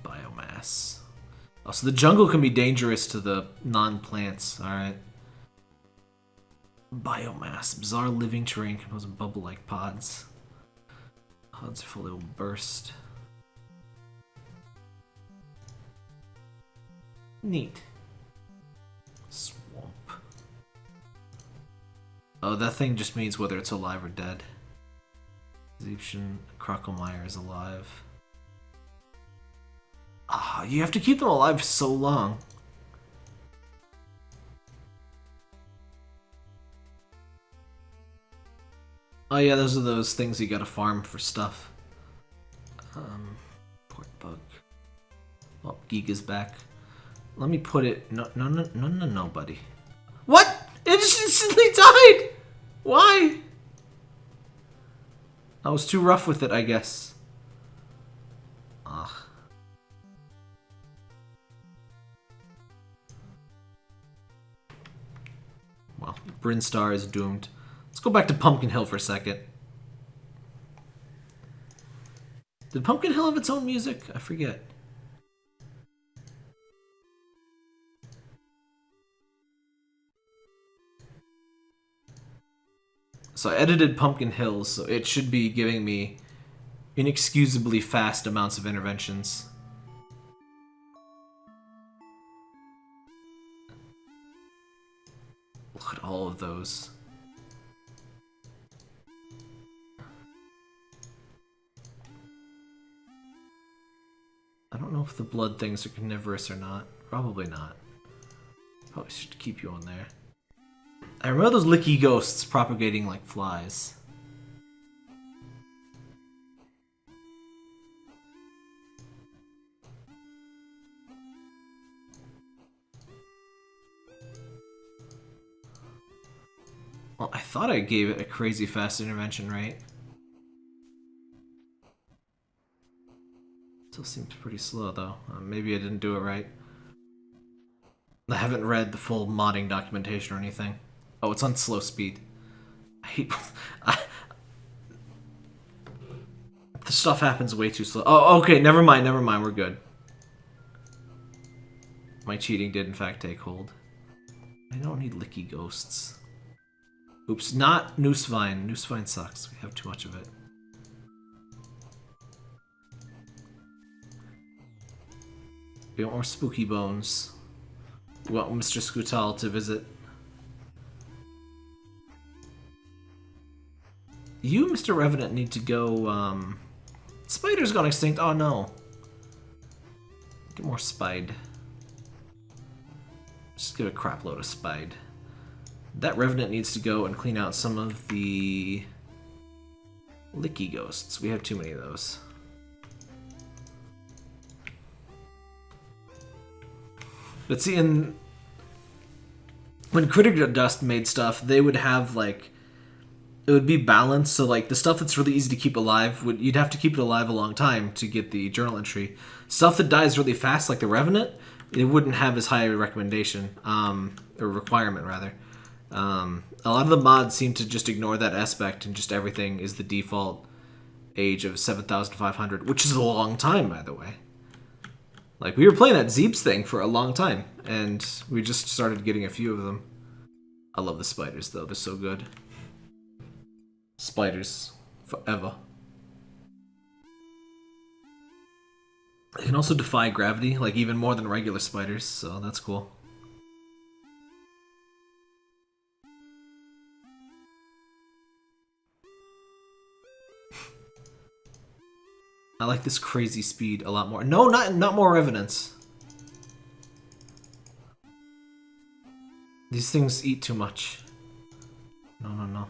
Biomass. Oh, so the jungle can be dangerous to the non-plants. Alright. Biomass. Bizarre living terrain composed of bubble-like pods. Pods are fully will burst. Neat. Swamp. Oh, that thing just means whether it's alive or dead. Egyptian Crocomire is alive. Ah, you have to keep them alive so long. Oh yeah, those are those things you gotta farm for stuff. Port bug. Oh, Giga's back. Let me put it. No, buddy. What? It just instantly died. Why? I was too rough with it, I guess. Ugh. Well, Brinstar is doomed. Let's go back to Pumpkin Hill for a second. Did Pumpkin Hill have its own music? I forget. So I edited Pumpkin Hill, so it should be giving me inexcusably fast amounts of interventions. Look at all of those. I don't know if the blood things are carnivorous or not. Probably not. Probably should keep you on there. I remember those licky ghosts propagating like flies. Well, I thought I gave it a crazy fast intervention rate. Still seems pretty slow though. Maybe I didn't do it right. I haven't read the full modding documentation or anything. Oh, it's on slow speed. I hate... The stuff happens way too slow. Oh, okay, never mind, we're good. My cheating did in fact take hold. I don't need licky ghosts. Oops, not Noosevine. Noosevine sucks. We have too much of it. We want more spooky bones. We want Mr. Scootal to visit. You, Mr. Revenant, need to go, Spider's gone extinct. Oh, no. Get more Spide. Just give a crap load of Spide. That Revenant needs to go and clean out some of the Licky Ghosts. We have too many of those. But see, when Critter Dust made stuff, they would have, like, it would be balanced, so, like, the stuff that's really easy to keep alive, you'd have to keep it alive a long time to get the journal entry. Stuff that dies really fast, like the Revenant, it wouldn't have as high a recommendation, or requirement, rather. A lot of the mods seem to just ignore that aspect, and just everything is the default age of 7,500, which is a long time, by the way. Like, we were playing that Zebes thing for a long time, and we just started getting a few of them. I love the spiders, though. They're so good. Spiders. Forever. They can also defy gravity, like, even more than regular spiders, so that's cool. I like this crazy speed a lot more. No, not more Revenants. These things eat too much. No, no, no.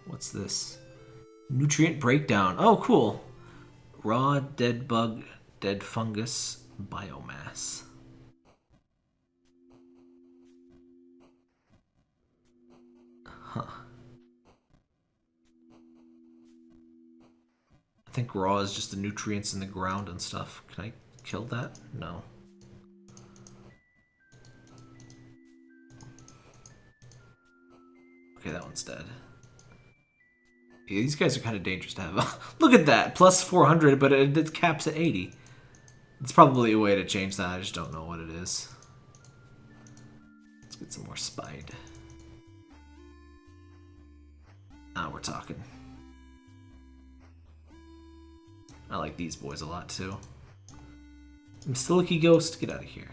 What's this? Nutrient breakdown. Oh, cool. Raw, dead bug, dead fungus, biomass. Huh. I think raw is just the nutrients in the ground and stuff. Can I kill that? No. Okay, that one's dead. Yeah, these guys are kind of dangerous to have. Look at that! Plus 400, but it caps at 80. It's probably a way to change that. I just don't know what it is. Let's get some more Spide. Now we're talking. I like these boys a lot, too. Mistilicky Ghost, get out of here.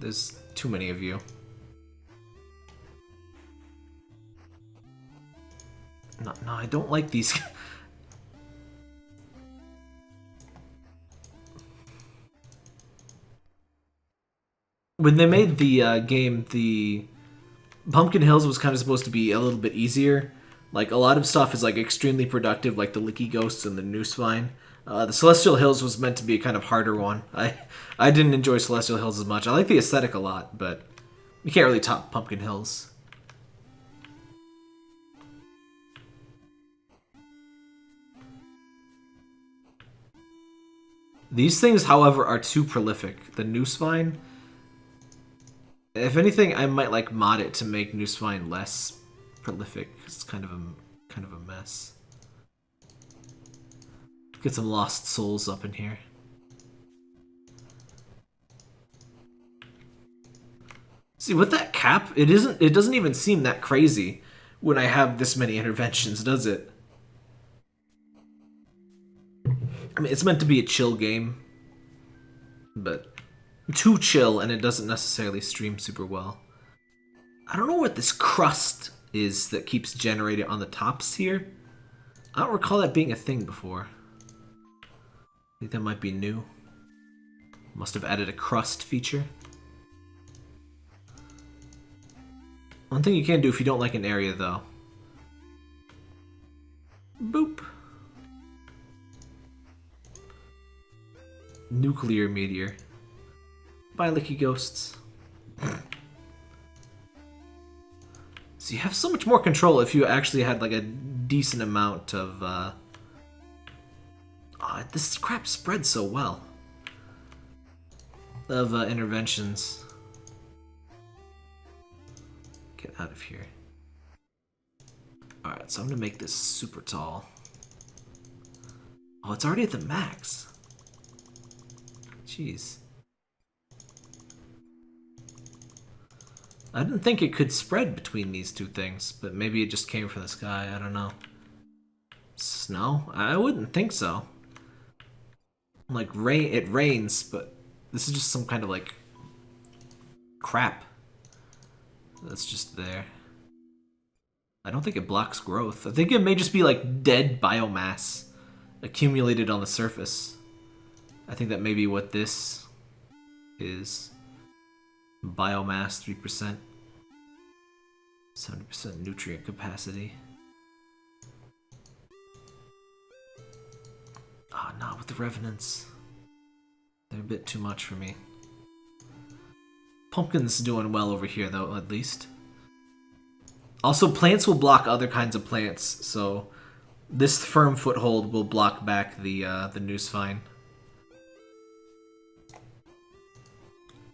There's too many of you. No, I don't like these. When they made the game, the Pumpkin Hills was kind of supposed to be a little bit easier. Like, a lot of stuff is, like, extremely productive, like the Licky Ghosts and the Noosevine. The Celestial Hills was meant to be a kind of harder one. I didn't enjoy Celestial Hills as much. I like the aesthetic a lot, but you can't really top Pumpkin Hills. These things, however, are too prolific. The Noosevine, if anything, I might like mod it to make Noosevine less prolific. It's kind of a mess. Get some lost souls up in here. See, with that cap, it doesn't even seem that crazy when I have this many interventions, does it? I mean, it's meant to be a chill game, but too chill, and it doesn't necessarily stream super well. I don't know what this crust is that keeps generating on the tops here. I don't recall that being a thing before. I think that might be new. Must have added a crust feature. One thing you can do if you don't like an area, though. Boop. Nuclear meteor. Bye, Licky Ghosts. So you have so much more control if you actually had like a decent amount of this crap spreads so well. Of interventions. Get out of here. Alright, so I'm gonna make this super tall. Oh, it's already at the max. Jeez. I didn't think it could spread between these two things, but maybe it just came from the sky, I don't know. Snow? I wouldn't think so. Like, rain, it rains, but this is just some kind of, like, crap that's just there. I don't think it blocks growth. I think it may just be, like, dead biomass accumulated on the surface. I think that may be what this is. Biomass 3%. 70% nutrient capacity. Ah, oh, not with the revenants. They're a bit too much for me. Pumpkin's doing well over here, though, at least. Also, plants will block other kinds of plants, so this firm foothold will block back the Noosevine.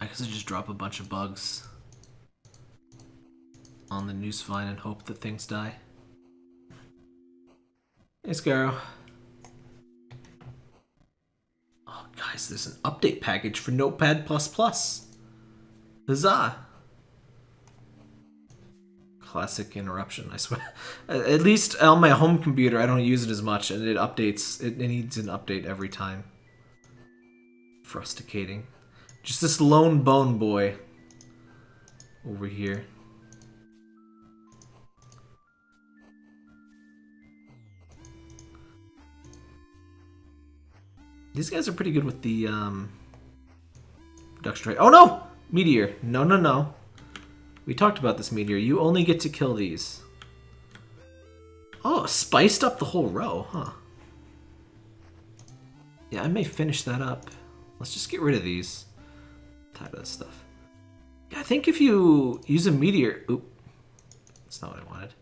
I guess I just drop a bunch of bugs on the Noosevine and hope that things die. Hey, Scarrow. Oh, guys, there's an update package for Notepad++. Huzzah! Classic interruption, I swear. At least on my home computer, I don't use it as much, and it updates. It needs an update every time. Frusticating. Just this lone bone boy over here. These guys are pretty good with the production rate. Oh no! Meteor. No, no, no. We talked about this meteor. You only get to kill these. Oh, spiced up the whole row, huh? Yeah, I may finish that up. Let's just get rid of these. Tired of this stuff. Yeah, I think if you use a meteor... Oop. That's not what I wanted.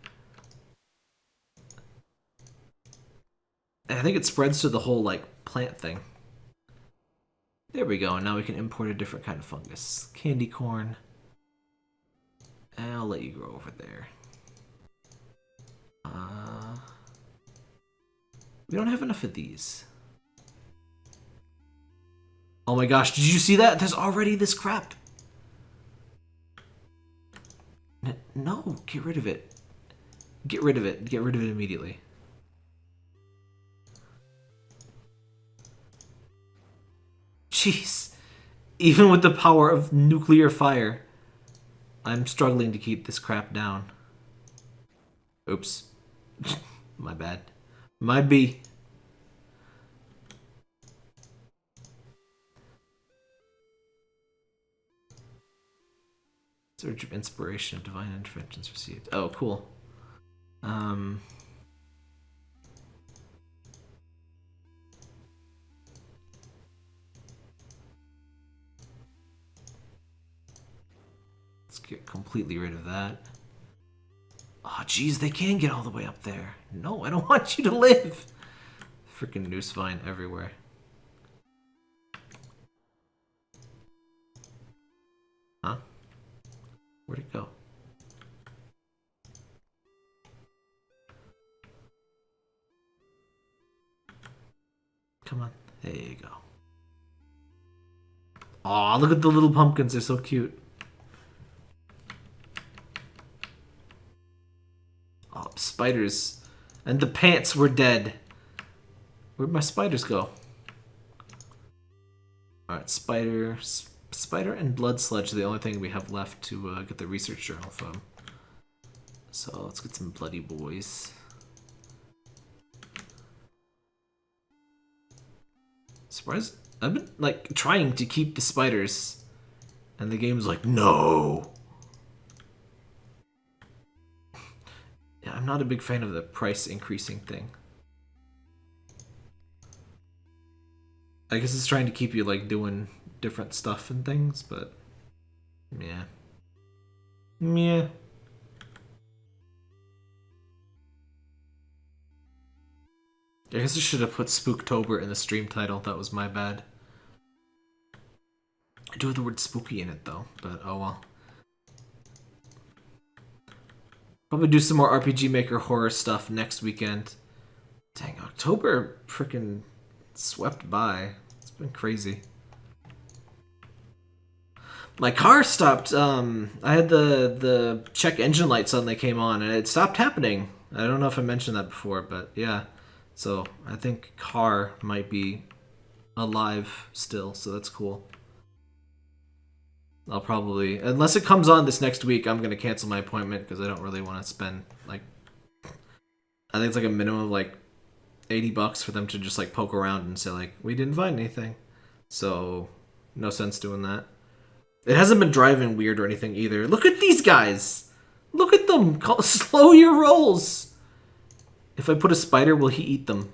I think it spreads to the whole, like, plant thing. There we go, and now we can import a different kind of fungus. Candy corn. I'll let you grow over there. We don't have enough of these. Oh my gosh, did you see that? There's already this crap. No, get rid of it. Get rid of it. Get rid of it immediately. Jeez. Even with the power of nuclear fire, I'm struggling to keep this crap down. Oops. My bad. My B. Surge of inspiration of divine interventions received. Oh, cool. Let's get completely rid of that. Oh, geez, they can get all the way up there. No, I don't want you to live. Freaking Noosevine everywhere. Huh? Where'd it go? Come on. There you go. Aw, look at the little pumpkins. They're so cute. Oh, spiders. And the pants were dead. Where'd my spiders go? Alright, spider and blood sludge are the only thing we have left to get the research journal from. So let's get some bloody boys. Surprised? I've been like trying to keep the spiders, and the game's like, no. Yeah, I'm not a big fan of the price increasing thing. I guess it's trying to keep you like doing different stuff and things, but yeah. Meh. I guess I should have put Spooktober in the stream title. That was my bad. I do have the word spooky in it though, but oh well. Probably do some more RPG Maker horror stuff next weekend. Dang, October freaking swept by. It's been crazy. My car stopped, I had the check engine light suddenly came on and it stopped happening. I don't know if I mentioned that before, but yeah. So I think car might be alive still, so that's cool. I'll probably, unless it comes on this next week, I'm going to cancel my appointment because I don't really want to spend, like, I think it's like a minimum of like $80 for them to just like poke around and say like, we didn't find anything. So, no sense doing that. It hasn't been driving weird or anything either. Look at these guys! Look at them! Slow your rolls! If I put a spider, will he eat them?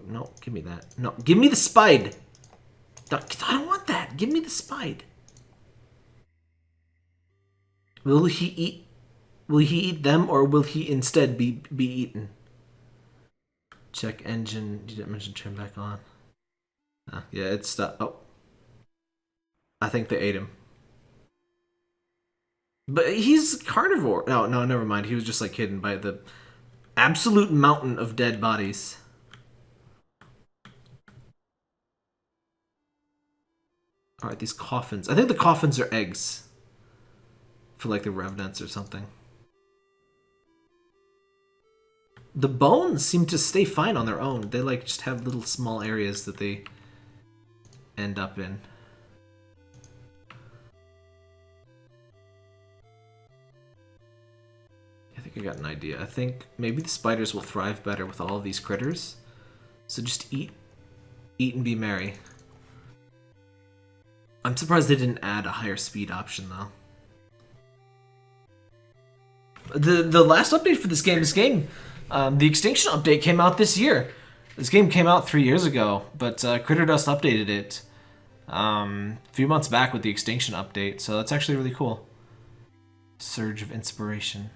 No, give me that. No, give me the spide! I don't want that! Give me the spide! Will he eat them, or will he instead be eaten? Check engine. You didn't mention turn back on. Yeah, it's stuck. Oh. I think they ate him. But he's carnivore. No, never mind. He was just like hidden by the absolute mountain of dead bodies. Alright, these coffins. I think the coffins are eggs. For like the revenants or something. The bones seem to stay fine on their own. They like just have little small areas that they end up in. I think I got an idea. I think maybe the spiders will thrive better with all of these critters. So just eat and be merry. I'm surprised they didn't add a higher speed option though. The last update for this game, the Extinction update came out this year. This game came out 3 years ago, but Critter Dust updated it a few months back with the Extinction update, so that's actually really cool. Surge of Inspiration.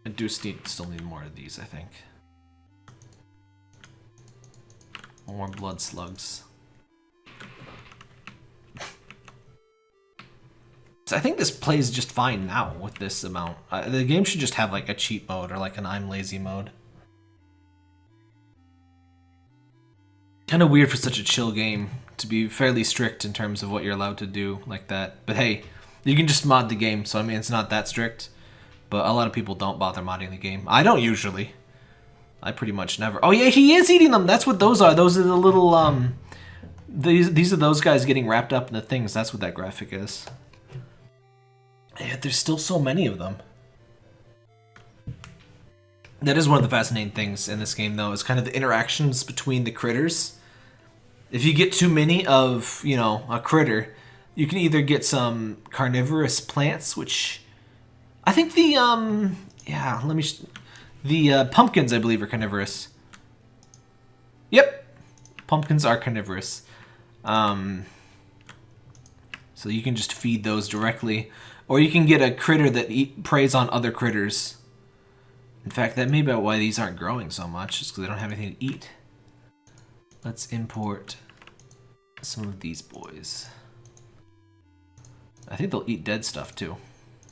I do still need more of these, I think. More blood slugs. So I think this plays just fine now with this amount. The game should just have like a cheat mode or like an I'm lazy mode. Kind of weird for such a chill game to be fairly strict in terms of what you're allowed to do like that. But hey, you can just mod the game, so I mean it's not that strict. But a lot of people don't bother modding the game. I don't usually. I pretty much never. Oh yeah, he is eating them. That's what those are. Those are the little these are those guys getting wrapped up in the things. That's what that graphic is. Yeah, there's still so many of them. That is one of the fascinating things in this game, though, is kind of the interactions between the critters. If you get too many of, you know, a critter, you can either get some carnivorous plants, which I think the pumpkins, I believe, are carnivorous. Yep, pumpkins are carnivorous. So you can just feed those directly. Or you can get a critter that preys on other critters. In fact, that may be why these aren't growing so much, just because they don't have anything to eat. Let's import some of these boys. I think they'll eat dead stuff too.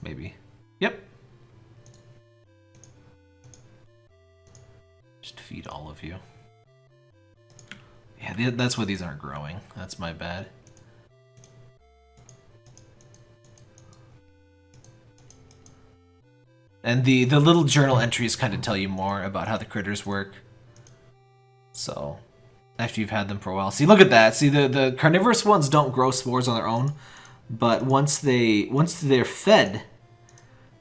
Maybe. Yep. Just feed all of you. Yeah, that's why these aren't growing. That's my bad. And the little journal entries kind of tell you more about how the critters work. So, after you've had them for a while. See, look at that. See, the carnivorous ones don't grow spores on their own. But once they're fed,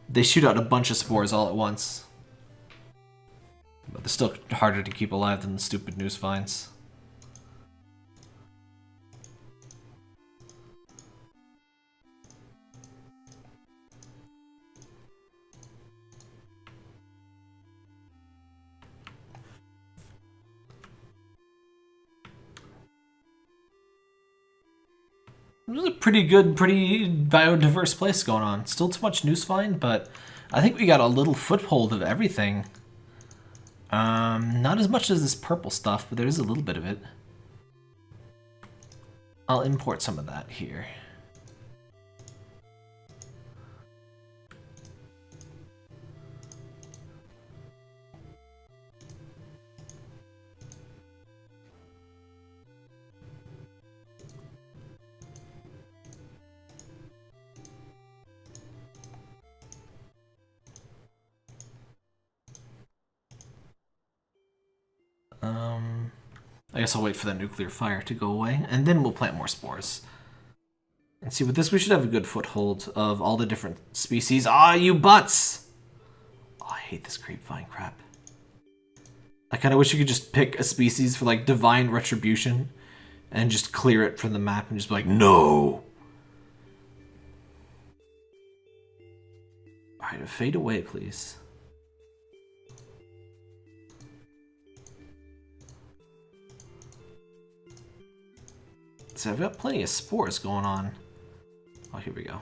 they shoot out a bunch of spores all at once. But they're still harder to keep alive than the stupid noose vines. This is a pretty good, pretty biodiverse place going on. Still too much noose vine, but I think we got a little foothold of everything. Not as much as this purple stuff, but there is a little bit of it. I'll import some of that here. I guess I'll wait for the nuclear fire to go away, and then we'll plant more spores. And see, with this, we should have a good foothold of all the different species. Ah, you butts! Oh, I hate this grapevine crap. I kind of wish you could just pick a species for, like, divine retribution and just clear it from the map and just be like, no! Alright, fade away, please. So I've got plenty of spores going on. Oh, here we go.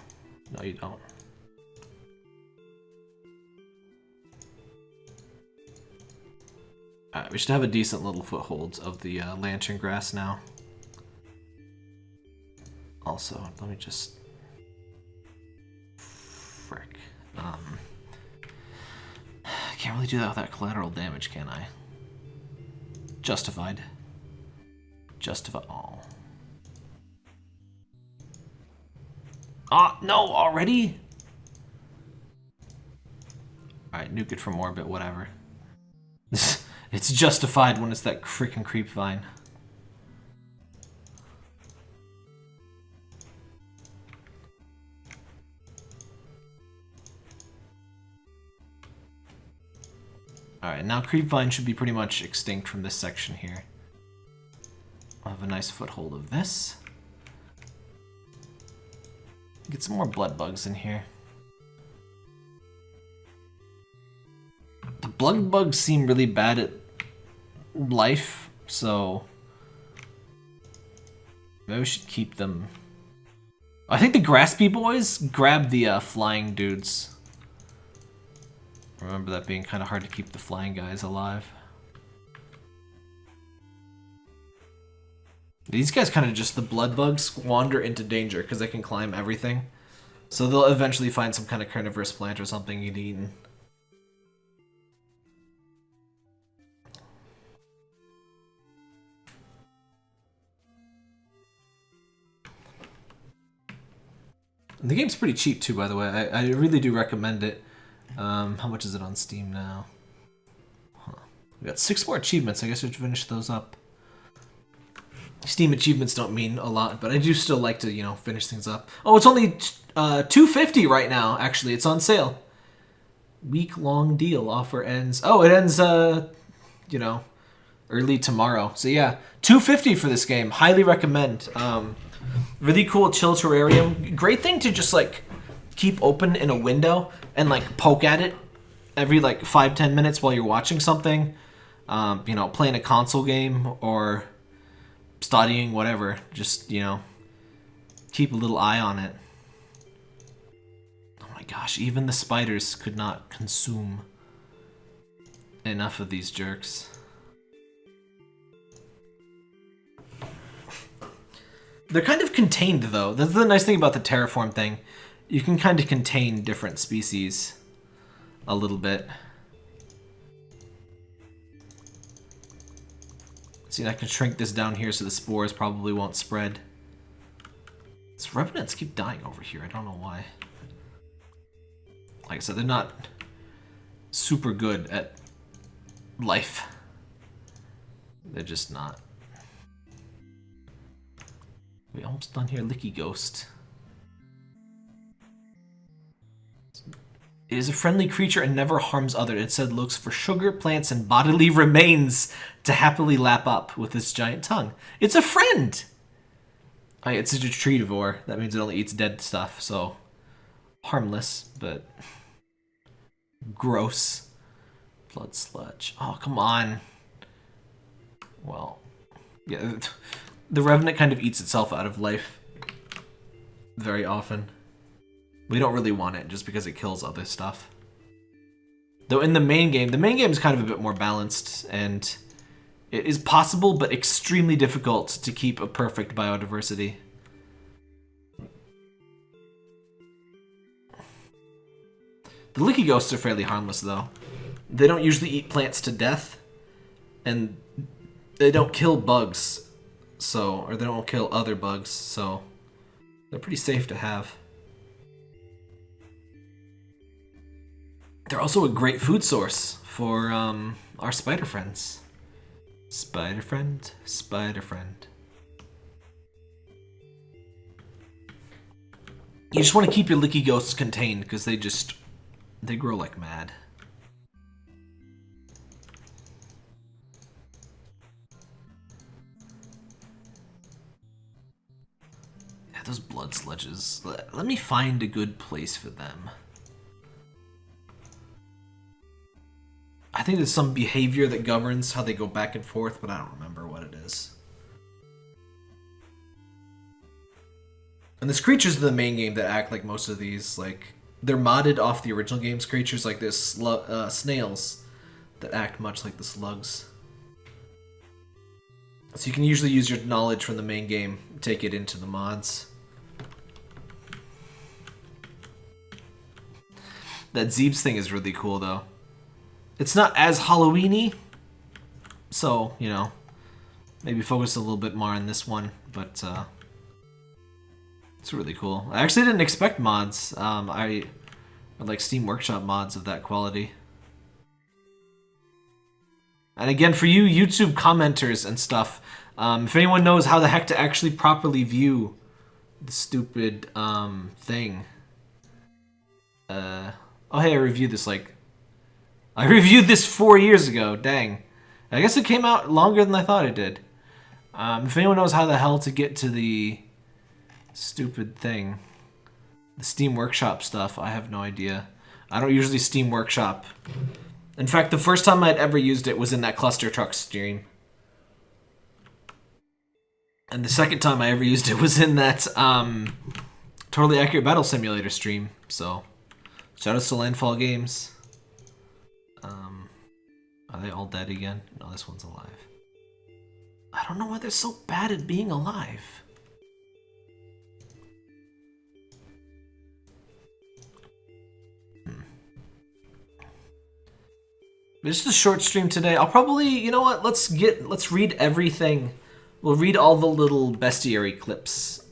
No, you don't. Alright, we should have a decent little foothold of the lantern grass now. Also, let me just... Frick. I can't really do that without collateral damage, can I? Justified. Justify. Oh. Ah, no, already? Alright, nuke it from orbit, whatever. It's justified when it's that freaking creep vine. Alright, now creepvine should be pretty much extinct from this section here. I'll have a nice foothold of this. Get some more blood bugs in here. The blood bugs seem really bad at life, so maybe we should keep them. I think the graspy boys grab the flying dudes. Remember that being kind of hard to keep the flying guys alive. These guys kind of just, the blood bugs wander into danger because they can climb everything. So they'll eventually find some kind of carnivorous plant or something you'd eaten. And the game's pretty cheap too, by the way. I really do recommend it. How much is it on Steam now? Huh. We got 6 more achievements. I guess we should finish those up. Steam achievements don't mean a lot, but I do still like to, you know, finish things up. Oh, it's only $2.50 right now, actually. It's on sale. Week-long deal. Offer ends... Oh, it ends, you know, early tomorrow. So yeah, $2.50 for this game. Highly recommend. Really cool chill terrarium. Great thing to just, like, keep open in a window and, like, poke at it every, like, 5-10 minutes while you're watching something. You know, playing a console game or studying, whatever. Just, you know, keep a little eye on it. Oh my gosh, even the spiders could not consume enough of these jerks. They're kind of contained, though. That's the nice thing about the terraform thing. You can kind of contain different species a little bit. See, I can shrink this down here so the spores probably won't spread. These revenants keep dying over here. I don't know why. Like I said, they're not super good at life. They're just not. We almost done here. Licky Ghost. It is a friendly creature and never harms others. It said looks for sugar, plants, and bodily remains to happily lap up with its giant tongue. It's a friend! It's a detridivore. That means it only eats dead stuff, so harmless, but gross. Blood sludge. Oh, come on. Well, yeah, the Revenant kind of eats itself out of life very often. We don't really want it just because it kills other stuff. Though in the main game is kind of a bit more balanced, and it is possible but extremely difficult to keep a perfect biodiversity. The Licky Ghosts are fairly harmless, though. They don't usually eat plants to death, and they don't kill bugs, or they don't kill other bugs, so they're pretty safe to have. They're also a great food source for our spider friends. Spider friend, spider friend. You just want to keep your Licky Ghosts contained because they grow like mad. Yeah, those blood sludges. Let me find a good place for them. I think there's some behavior that governs how they go back and forth, but I don't remember what it is. And there's creatures in the main game that act like most of these. Like, they're modded off the original game's creatures, like there's snails that act much like the slugs. So you can usually use your knowledge from the main game, take it into the mods. That Zebes thing is really cool, though. It's not as Halloween-y, so, you know, maybe focus a little bit more on this one, but it's really cool. I actually didn't expect mods. I like Steam Workshop mods of that quality. And again, for you YouTube commenters and stuff, if anyone knows how the heck to actually properly view the stupid thing. Oh hey, I reviewed this I reviewed this 4 years ago, dang. I guess it came out longer than I thought it did. If anyone knows how the hell to get to the stupid thing, the Steam Workshop stuff, I have no idea. I don't usually Steam Workshop. In fact, the first time I'd ever used it was in that Cluster Truck stream. And the second time I ever used it was in that Totally Accurate Battle Simulator stream. So, shoutouts to Landfall Games. Are they all dead again? No, this one's alive. I don't know why they're so bad at being alive. It's just a short stream today. I'll probably, you know what? Let's read everything. We'll read all the little bestiary clips,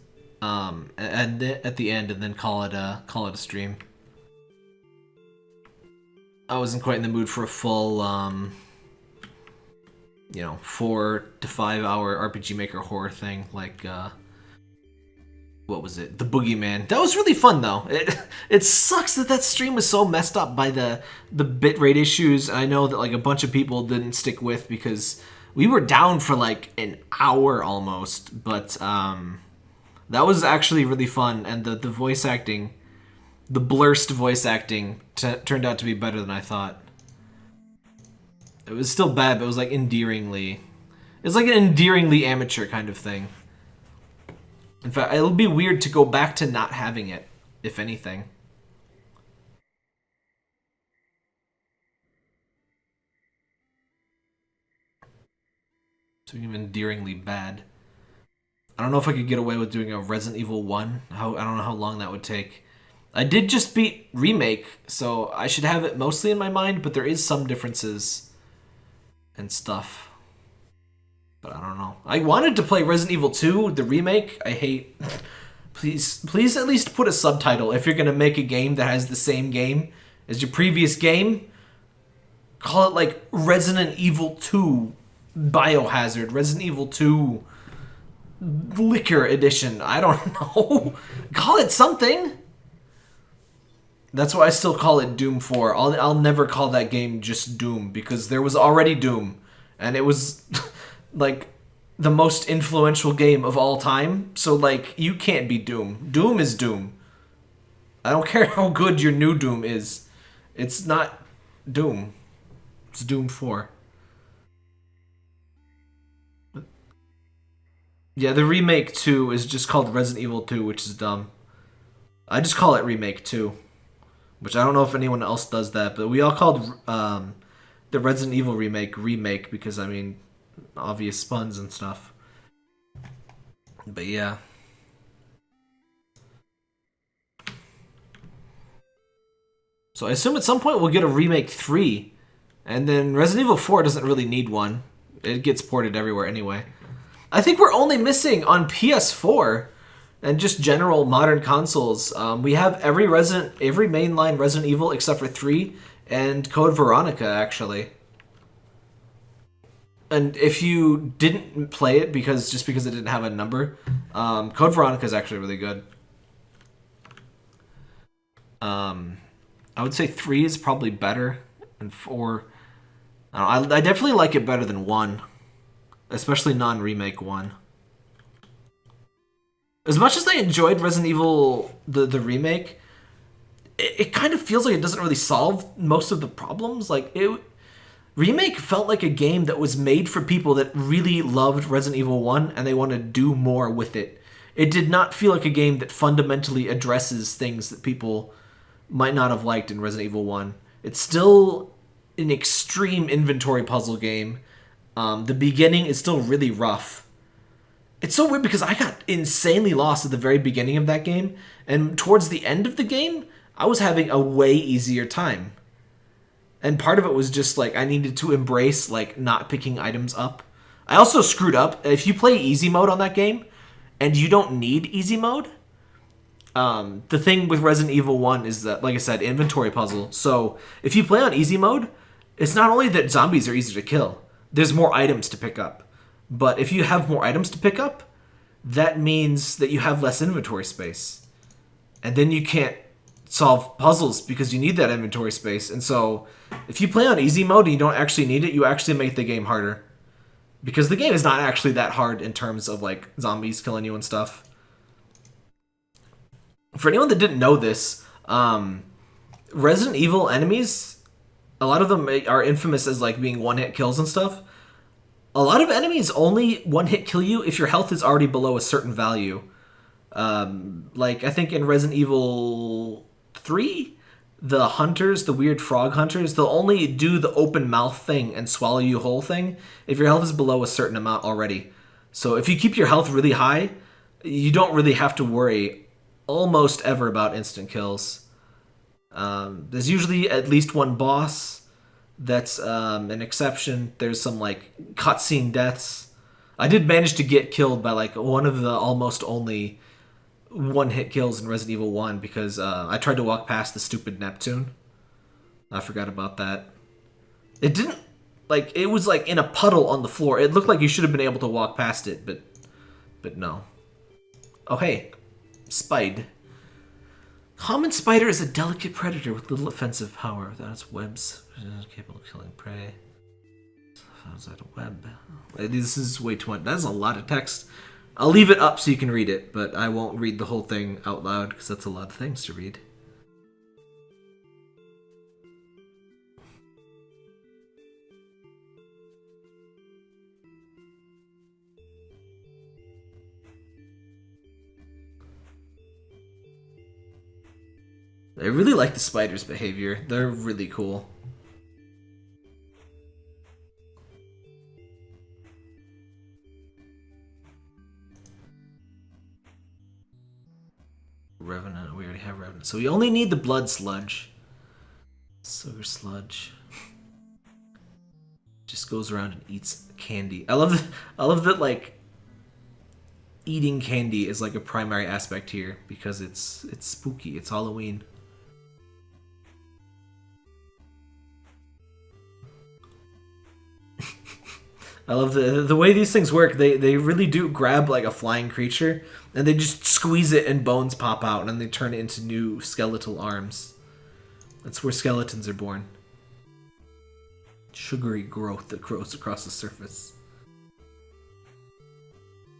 and at the end, and then call it a stream. I wasn't quite in the mood for a full, you know, 4 to 5 hour RPG Maker horror thing like, what was it? The Boogeyman. That was really fun though. It sucks that stream was so messed up by the bitrate issues. I know that like a bunch of people didn't stick with because we were down for like an hour almost, but that was actually really fun, and the voice acting. The blurst voice acting turned out to be better than I thought. It was still bad, but it was like endearingly... It's like an endearingly amateur kind of thing. In fact, it'll be weird to go back to not having it, if anything. So even endearingly bad. I don't know if I could get away with doing a Resident Evil 1. I don't know how long that would take. I did just beat Remake, so I should have it mostly in my mind, but there is some differences and stuff. But I don't know. I wanted to play Resident Evil 2, the Remake. I hate... Please at least put a subtitle if you're going to make a game that has the same game as your previous game. Call it like Resident Evil 2 Biohazard, Resident Evil 2 Liquor Edition. I don't know. Call it something. That's why I still call it Doom 4. I'll never call that game just Doom, because there was already Doom, and it was like the most influential game of all time. So like, you can't be Doom. Doom is Doom. I don't care how good your new Doom is. It's not Doom. It's Doom 4. Yeah, the Remake 2 is just called Resident Evil 2, which is dumb. I just call it Remake 2. Which I don't know if anyone else does that, but we all called the Resident Evil Remake because, I mean, obvious spuns and stuff. But yeah. So I assume at some point we'll get a Remake 3. And then Resident Evil 4 doesn't really need one. It gets ported everywhere anyway. I think we're only missing on PS4... and just general modern consoles. We have every mainline Resident Evil except for 3 and Code Veronica, actually. And if you didn't play it just because it didn't have a number, Code Veronica is actually really good. I would say 3 is probably better, and 4. I definitely like it better than 1, especially non-remake 1. As much as I enjoyed Resident Evil the remake, it kind of feels like it doesn't really solve most of the problems. Like remake felt like a game that was made for people that really loved Resident Evil 1 and they want to do more with it. It did not feel like a game that fundamentally addresses things that people might not have liked in Resident Evil 1. It's still an extreme inventory puzzle game. The beginning is still really rough. It's so weird because I got insanely lost at the very beginning of that game, and towards the end of the game, I was having a way easier time. And part of it was just like I needed to embrace like not picking items up. I also screwed up. If you play easy mode on that game, and you don't need easy mode, the thing with Resident Evil 1 is that, like I said, inventory puzzle. So if you play on easy mode, it's not only that zombies are easier to kill, there's more items to pick up. But if you have more items to pick up, that means that you have less inventory space. And then you can't solve puzzles because you need that inventory space. And so if you play on easy mode and you don't actually need it, you actually make the game harder. Because the game is not actually that hard in terms of like zombies killing you and stuff. For anyone that didn't know this, Resident Evil enemies, a lot of them are infamous as like being one-hit kills and stuff. A lot of enemies only one-hit kill you if your health is already below a certain value. Like, I think in Resident Evil 3, the hunters, the weird frog hunters, they'll only do the open mouth thing and swallow you whole thing if your health is below a certain amount already. So if you keep your health really high, you don't really have to worry almost ever about instant kills. There's usually at least one boss that's an exception. There's some like cutscene deaths. I did manage to get killed by like one of the almost only one-hit kills in Resident Evil 1 because I tried to walk past the stupid Neptune. I forgot about that. It didn't, like, it was like in a puddle on the floor. It looked like you should have been able to walk past it, but no. Oh, hey. Spide. Common spider is a delicate predator with little offensive power. Without its webs, capable of killing prey. How's that a web? This is way too much. That's a lot of text. I'll leave it up so you can read it, but I won't read the whole thing out loud because that's a lot of things to read. I really like the spider's behavior. They're really cool. Revenant, we already have Revenant. So we only need the blood sludge. Sugar sludge. Just goes around and eats candy. I love that like eating candy is like a primary aspect here because it's spooky. It's Halloween. I love the way these things work. They really do grab like a flying creature and they just squeeze it and bones pop out and then they turn it into new skeletal arms. That's where skeletons are born. Sugary growth that grows across the surface.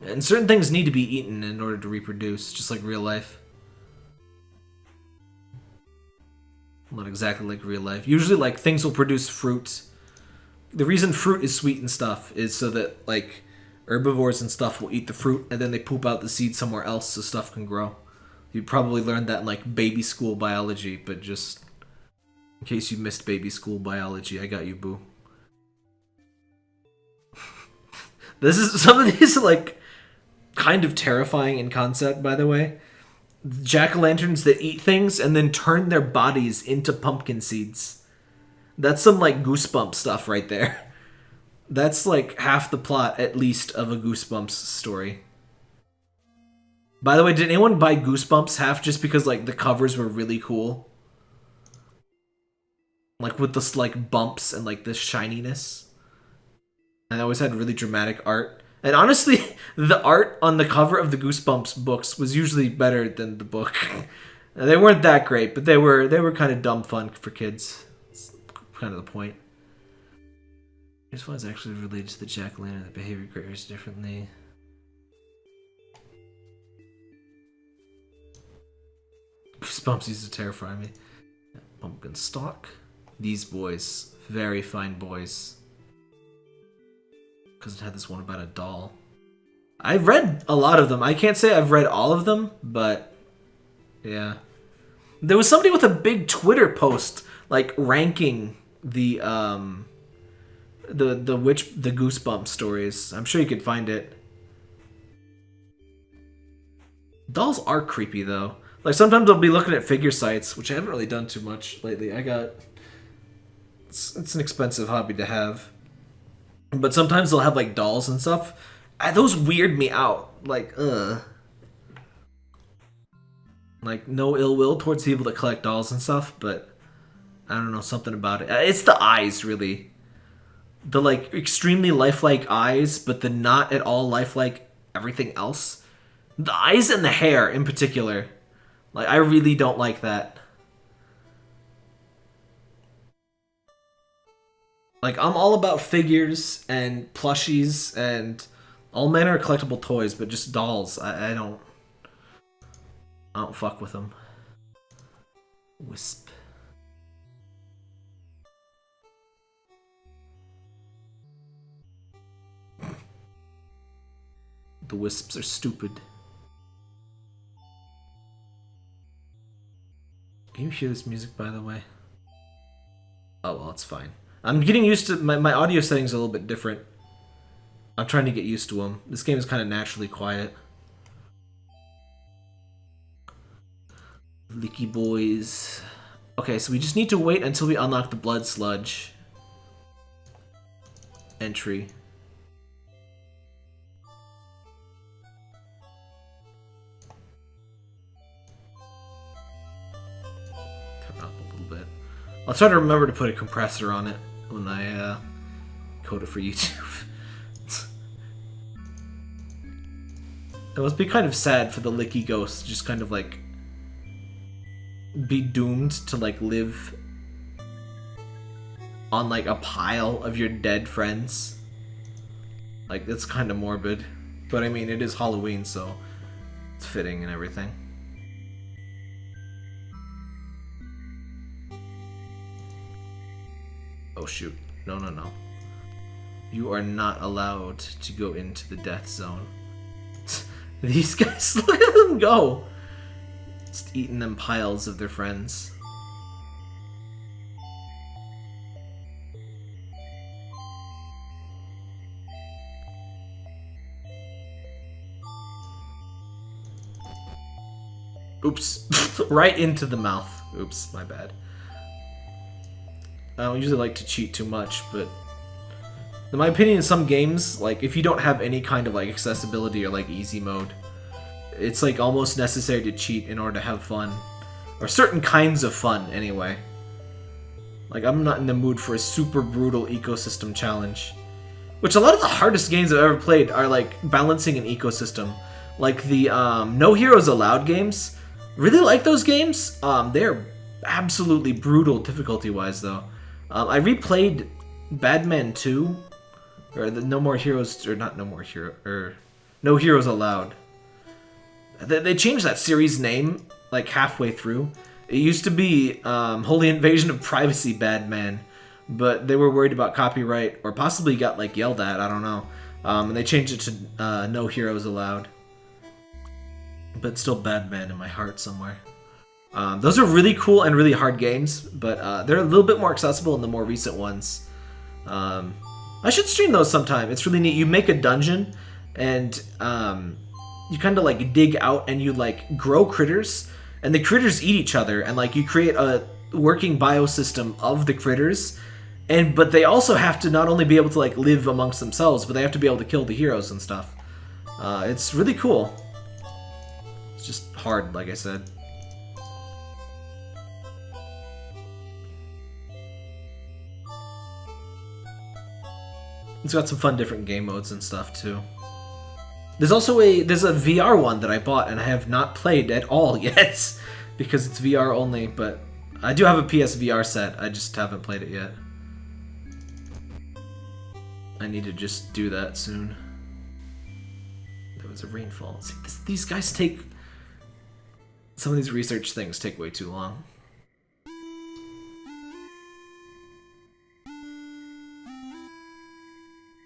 And certain things need to be eaten in order to reproduce, just like real life. Not exactly like real life. Usually like things will produce fruit. The reason fruit is sweet and stuff is so that, like, herbivores and stuff will eat the fruit, and then they poop out the seed somewhere else so stuff can grow. You probably learned that in, like, baby school biology, but just in case you missed baby school biology, I got you, boo. Some of these are, like, kind of terrifying in concept, by the way. Jack-o'-lanterns that eat things and then turn their bodies into pumpkin seeds. That's some, like, Goosebumps stuff right there. That's, like, half the plot, at least, of a Goosebumps story. By the way, did anyone buy Goosebumps half just because, like, the covers were really cool? Like, with this, like, bumps and, like, this shininess. And I always had really dramatic art. And honestly, the art on the cover of the Goosebumps books was usually better than the book. They weren't that great, but they were kind of dumb fun for kids. That's kind of the point. This one is actually related to the jack-o'-lantern. The behavior varies differently. Goosebumps used to terrify me. Pumpkin stalk. These boys, very fine boys. Because it had this one about a doll. I've read a lot of them. I can't say I've read all of them, but yeah. There was somebody with a big Twitter post like ranking the Goosebumps stories. I'm sure you could find it. Dolls are creepy though. Like sometimes I'll be looking at figure sites, which I haven't really done too much lately. It's an expensive hobby to have. But sometimes they'll have like dolls and stuff. Those weird me out. Like, Like, no ill will towards people that collect dolls and stuff, but I don't know, something about it. It's the eyes, really. The, like, extremely lifelike eyes, but the not at all lifelike everything else. The eyes and the hair, in particular. Like, I really don't like that. Like, I'm all about figures and plushies and all manner of collectible toys, but just dolls, I don't fuck with them. Wisp. The wisps are stupid. Can you hear this music, by the way? Oh, well, it's fine. I'm getting used to... My audio settings are a little bit different. I'm trying to get used to them. This game is kind of naturally quiet. Licky boys. Okay, so we just need to wait until we unlock the blood sludge entry. Turn up a little bit. I'll try to remember to put a compressor on it when I code it for YouTube. It must be kind of sad for the Licky ghost to just kind of like be doomed to like live on like a pile of your dead friends. Like, it's kind of morbid. But I mean, it is Halloween, so it's fitting and everything. Oh shoot. No, no, no. You are not allowed to go into the death zone. These guys, look at them go! Just eating them piles of their friends. Oops. Right into the mouth. Oops, my bad. I don't usually like to cheat too much, but in my opinion, in some games, like, if you don't have any kind of, like, accessibility or, like, easy mode, it's, like, almost necessary to cheat in order to have fun. Or certain kinds of fun, anyway. Like, I'm not in the mood for a super brutal ecosystem challenge. Which a lot of the hardest games I've ever played are, like, balancing an ecosystem. Like the, No Heroes Allowed games. Really like those games. They're absolutely brutal difficulty-wise, though. I replayed Badman 2. Or the No More Heroes, or not No More Hero, or No Heroes Allowed. They changed that series name, like, halfway through. It used to be Holy Invasion of Privacy Badman, but they were worried about copyright, or possibly got, like, yelled at, I don't know. And they changed it to No Heroes Allowed. But still Badman in my heart somewhere. Those are really cool and really hard games, but they're a little bit more accessible in the more recent ones. I should stream those sometime. It's really neat. You make a dungeon, and you kind of like dig out and you like grow critters, and the critters eat each other, and like you create a working biosystem of the critters, but they also have to not only be able to like live amongst themselves, but they have to be able to kill the heroes and stuff. It's really cool. It's just hard, like I said. It's got some fun different game modes and stuff too. There's also a VR one that I bought and I have not played at all yet. because it's VR only, but I do have a PSVR set. I just haven't played it yet. I need to just do that soon. There was a rainfall. See, these guys take... Some of these research things take way too long.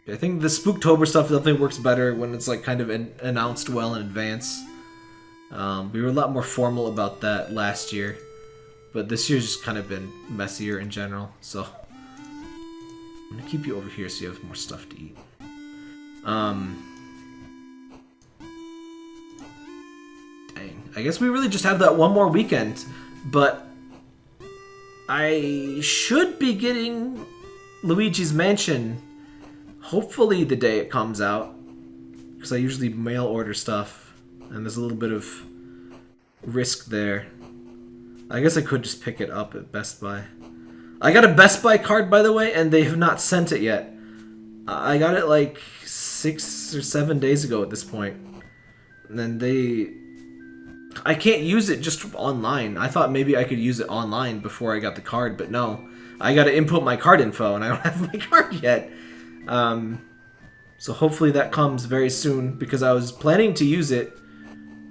I think the Spooktober stuff definitely works better when it's like kind of announced well in advance. We were a lot more formal about that last year, but this year's just kind of been messier in general, so I'm gonna keep you over here so you have more stuff to eat. Dang, I guess we really just have that one more weekend, but I should be getting Luigi's Mansion hopefully the day it comes out, because I usually mail order stuff, and there's a little bit of risk there. I guess I could just pick it up at Best Buy. I got a Best Buy card, by the way, and they have not sent it yet. I got it like 6 or 7 days ago at this point. And then I can't use it just online. I thought maybe I could use it online before I got the card, but no. I gotta input my card info, and I don't have my card yet. So hopefully that comes very soon, because I was planning to use it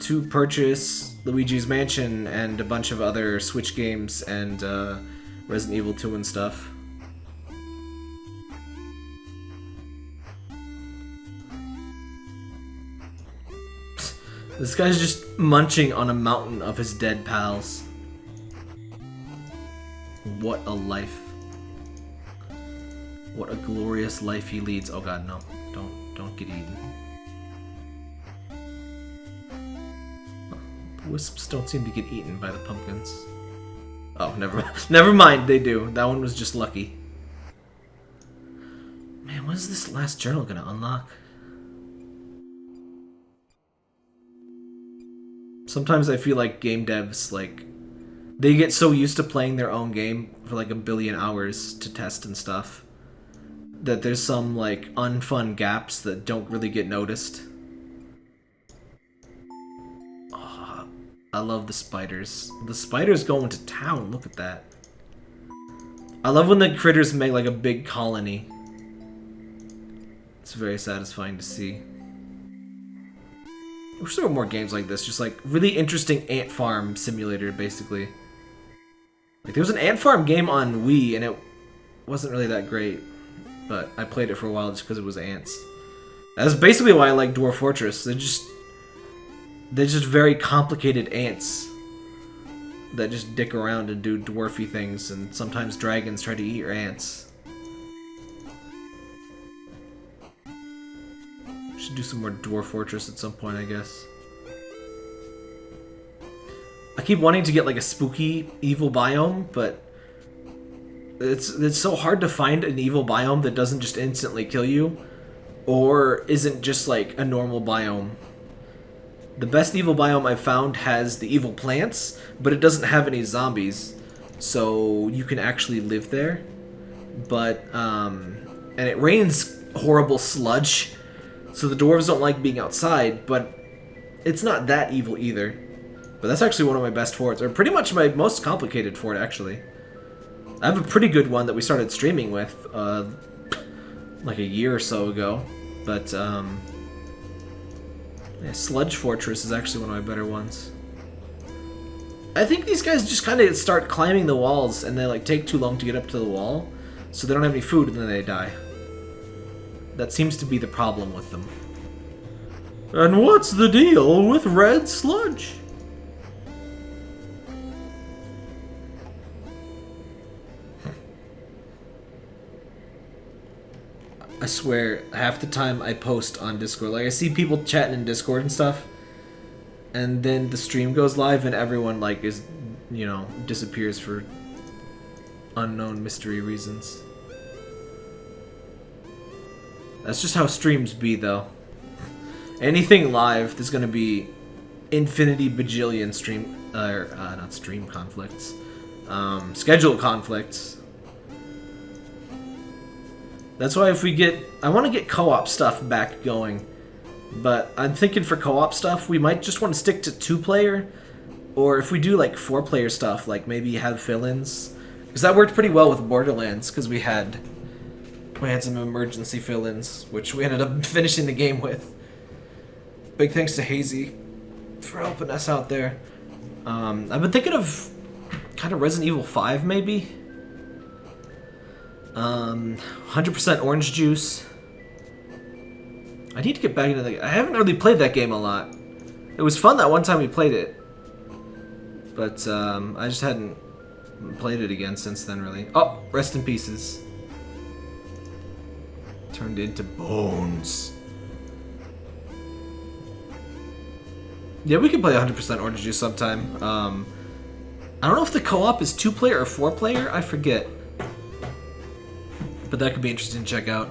to purchase Luigi's Mansion and a bunch of other Switch games and Resident Evil 2 and stuff. This guy's just munching on a mountain of his dead pals. What a life. What a glorious life he leads. Oh god, no. Don't get eaten. The wisps don't seem to get eaten by the pumpkins. Oh, never mind, they do. That one was just lucky. Man, when is this last journal gonna unlock? Sometimes I feel like game devs, like, they get so used to playing their own game for like 1 billion hours to test and stuff, that there's some, like, unfun gaps that don't really get noticed. Oh, I love the spiders. The spiders going to town, look at that. I love when the critters make, like, a big colony. It's very satisfying to see. I wish there were more games like this, just, like, really interesting ant farm simulator, basically. Like, there was an ant farm game on Wii, and it wasn't really that great. But I played it for a while just because it was ants. That's basically why I like Dwarf Fortress. They're just very complicated ants that just dick around and do dwarfy things, and sometimes dragons try to eat your ants. Should do some more Dwarf Fortress at some point, I guess. I keep wanting to get like a spooky evil biome, but it's so hard to find an evil biome that doesn't just instantly kill you, or isn't just like a normal biome. The best evil biome I've found has the evil plants, but it doesn't have any zombies, so you can actually live there. But and it rains horrible sludge, so the dwarves don't like being outside, but it's not that evil either. But that's actually one of my best forts, or pretty much my most complicated fort, actually. I have a pretty good one that we started streaming with, like a year or so ago. But, yeah, Sludge Fortress is actually one of my better ones. I think these guys just kind of start climbing the walls, and they, like, take too long to get up to the wall, so they don't have any food, and then they die. That seems to be the problem with them. And what's the deal with red sludge? I swear, half the time I post on Discord, like, I see people chatting in Discord and stuff, and then the stream goes live and everyone, like, is, you know, disappears for unknown mystery reasons. That's just how streams be, though. Anything live, there's gonna be infinity bajillion not stream conflicts, schedule conflicts. That's why if we get... I want to get co-op stuff back going. But I'm thinking for co-op stuff, we might just want to stick to 2-player. Or if we do like 4-player stuff, like maybe have fill-ins. Because that worked pretty well with Borderlands, because we had some emergency fill-ins, which we ended up finishing the game with. Big thanks to Hazy for helping us out there. I've been thinking of kind of Resident Evil 5, maybe. 100% Orange Juice. I need to get back into the... I haven't really played that game a lot. It was fun that one time we played it. But, I just hadn't played it again since then, really. Oh, rest in pieces. Turned into bones. Yeah, we can play 100% Orange Juice sometime. I don't know if the co-op is 2-player or 4-player. I forget. But that could be interesting to check out.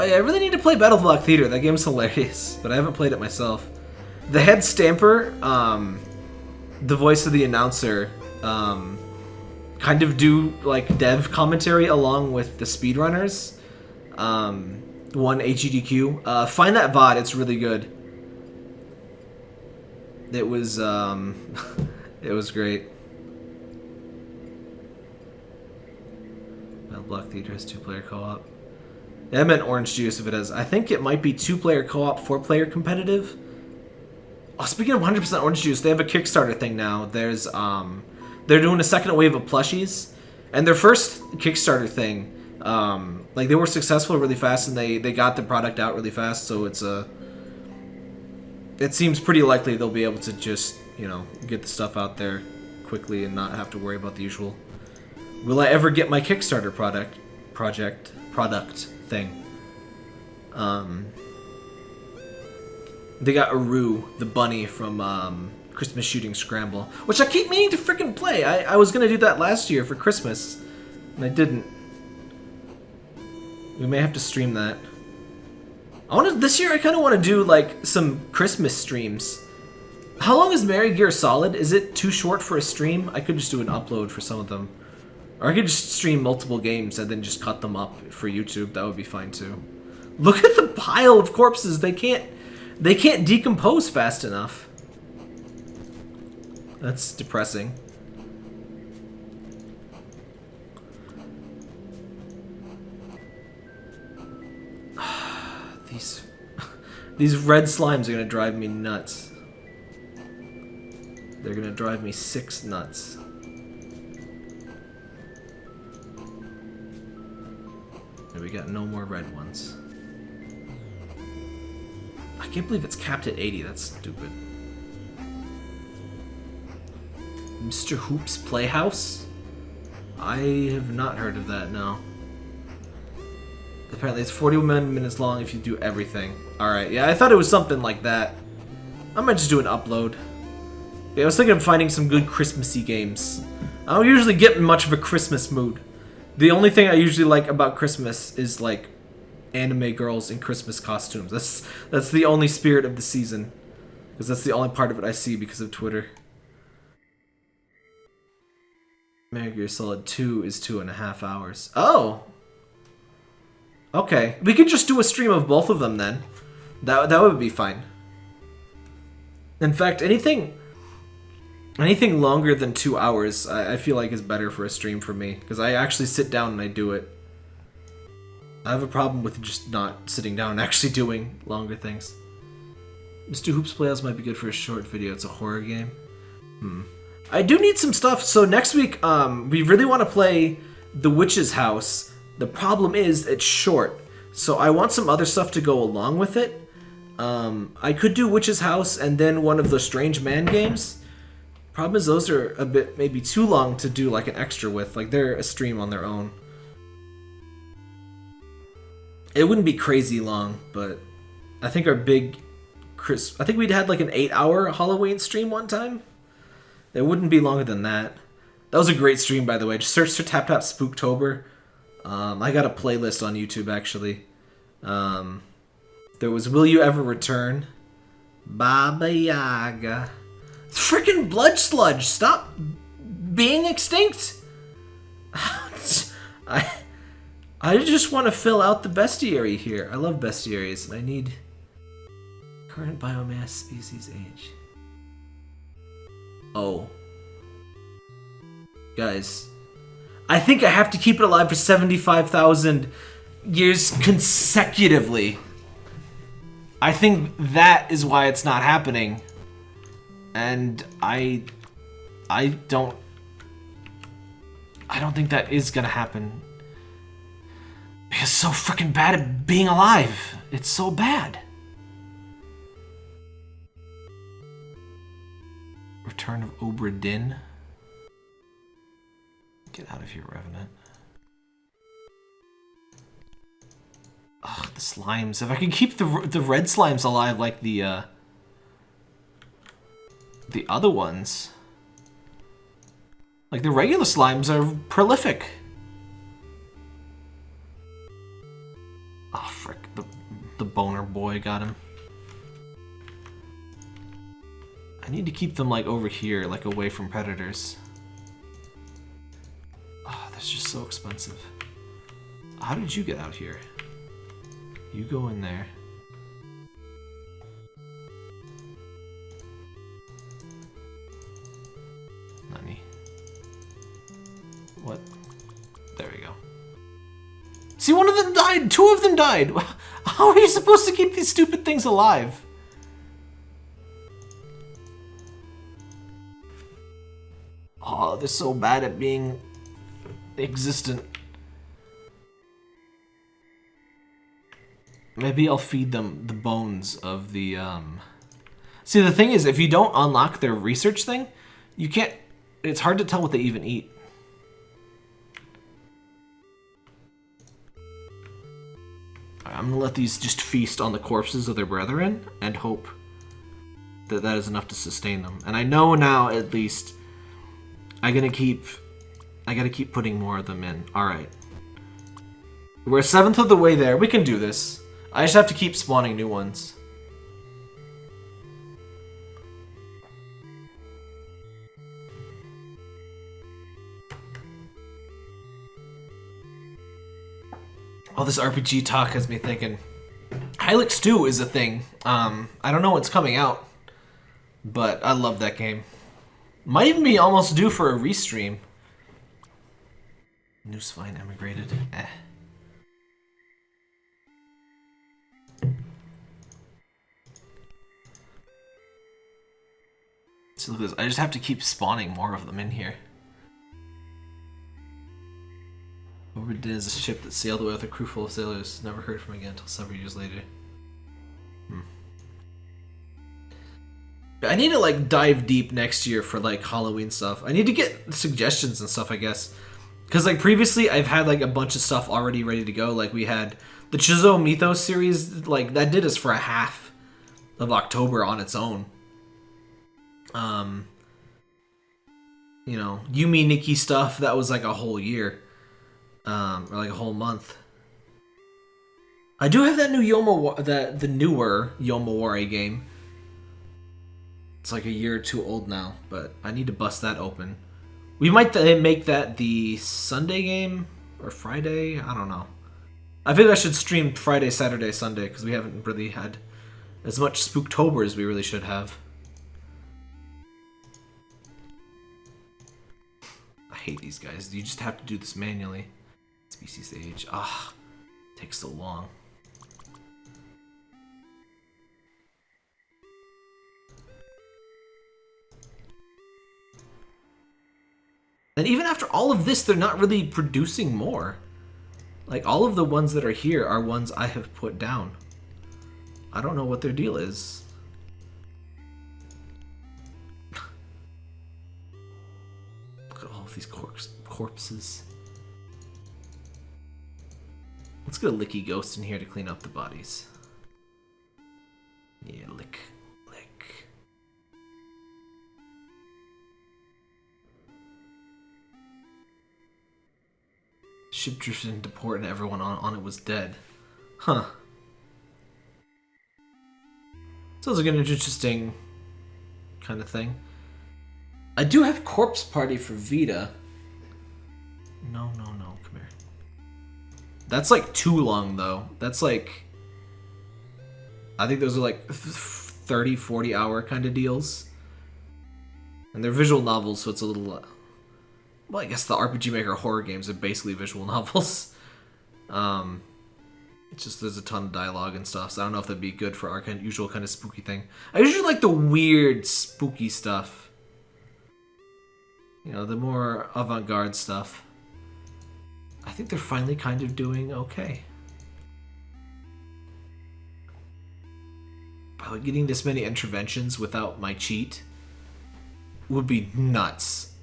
Oh yeah, I really need to play Battle Block Theater. That game's hilarious, but I haven't played it myself. The head stamper, the voice of the announcer, kind of do like dev commentary along with the speedrunners. One HEDQ. Find that VOD, it's really good. It was it was great. Battle Block Theater has 2-player co-op. Yeah, I meant Orange Juice if it has. I think it might be 2-player co-op, 4-player competitive. Oh, speaking of 100% Orange Juice, they have a Kickstarter thing now. There's they're doing a second wave of plushies, and their first Kickstarter thing, like they were successful really fast, and they got the product out really fast. So it's it seems pretty likely they'll be able to just, you know, get the stuff out there quickly and not have to worry about the usual. Will I ever get my Kickstarter product thing? They got Aru, the bunny from Christmas Shooting Scramble, which I keep meaning to freaking play. I was gonna do that last year for Christmas, and I didn't. We may have to stream that. This year I kind of want to do like some Christmas streams. How long is Merry Gear Solid? Is it too short for a stream? I could just do an upload for some of them. Or I could just stream multiple games and then just cut them up for YouTube. That would be fine too. Look at the pile of corpses. They can't decompose fast enough. That's depressing. These red slimes are gonna drive me nuts. They're gonna drive me 6 nuts. And we got no more red ones. I can't believe it's capped at 80. That's stupid. Mr. Hoops Playhouse? I have not heard of that, no. Apparently it's 41 minutes long if you do everything. Alright, yeah, I thought it was something like that. I might just do an upload. Yeah, I was thinking of finding some good Christmassy games. I don't usually get in much of a Christmas mood. The only thing I usually like about Christmas is like anime girls in Christmas costumes. That's the only spirit of the season. Because that's the only part of it I see because of Twitter. Metal Gear Solid 2 is 2.5 hours. Oh! Okay. We could just do a stream of both of them then. That would be fine. In fact, anything longer than 2 hours I feel like is better for a stream for me. Because I actually sit down and I do it. I have a problem with just not sitting down and actually doing longer things. Mr. Hoops Playhouse might be good for a short video. It's a horror game. I do need some stuff. So next week, we really want to play The Witch's House. The problem is it's short. So I want some other stuff to go along with it. I could do Witch's House and then one of the Strange Man games. Problem is those are a bit maybe too long to do like an extra with. Like they're a stream on their own. It wouldn't be crazy long, but I think our big I think we'd had like an 8-hour Halloween stream one time. It wouldn't be longer than that. That was a great stream, by the way. Just search for Tap Tap Spooktober. I got a playlist on YouTube, actually. There was Will You Ever Return? Baba Yaga. Freaking Blood Sludge! Stop being extinct! I just want to fill out the bestiary here. I love bestiaries, and I need Current biomass species age. Oh. Guys. I think I have to keep it alive for 75,000 years consecutively. I think that is why it's not happening. And I don't think that is gonna happen. It's so freaking bad at being alive. It's so bad. Return of Obra Dinn. Get out of here, Revenant. Ugh, the slimes. If I can keep the red slimes alive like the other ones. Like the regular slimes are prolific. Oh frick, the boner boy got him. I need to keep them like over here, like away from predators. Oh, that's just so expensive. How did you get out here? You go in there. Nani? What? There we go. See, one of them died! Two of them died! How are you supposed to keep these stupid things alive? Oh, they're so bad at being existent. Maybe I'll feed them the bones of the, See, the thing is, if you don't unlock their research thing, you can't... It's hard to tell what they even eat. I'm gonna let these just feast on the corpses of their brethren and hope that that is enough to sustain them. And I know now, at least, I gotta keep putting more of them in. Alright. We're a seventh of the way there. We can do this. I just have to keep spawning new ones. All this RPG talk has me thinking. Hylix 2 is a thing. I don't know what's coming out, but I love that game. Might even be almost due for a restream. Noosevine emigrated. Eh. So look at this. I just have to keep spawning more of them in here. Obra Dinn is a ship that sailed away with a crew full of sailors. Never heard from again until several years later. I need to like dive deep next year for like Halloween stuff. I need to get suggestions and stuff, I guess. Because like previously I've had like a bunch of stuff already ready to go. Like we had the Chizo Mythos series, like that did us for a half of October on its own. You know, Yumi Nikki stuff, that was like a whole year. Or like a whole month. I do have that new the newer Yomawari game. It's like a year or two old now, but I need to bust that open. We might make that the Sunday game or Friday. I don't know. I think I should stream Friday, Saturday, Sunday because we haven't really had as much Spooktober as we really should have. I hate these guys. You just have to do this manually. Species age. Ah, takes so long. And even after all of this, they're not really producing more. Like, all of the ones that are here are ones I have put down. I don't know what their deal is. Look at all of these corpses. Let's get a licky ghost in here to clean up the bodies. Yeah, lick. Ship drifted into port and everyone on it was dead. Huh. Sounds like an interesting kind of thing. I do have Corpse Party for Vita. No, come here. That's like too long though. That's like... I think those are like 30, 40 hour kind of deals. And they're visual novels, so it's a little... well, I guess the RPG Maker horror games are basically visual novels. It's just there's a ton of dialogue and stuff, so I don't know if that'd be good for our usual kind of spooky thing. I usually like the weird, spooky stuff. You know, the more avant-garde stuff. I think they're finally kind of doing okay. Probably getting this many interventions without my cheat would be nuts.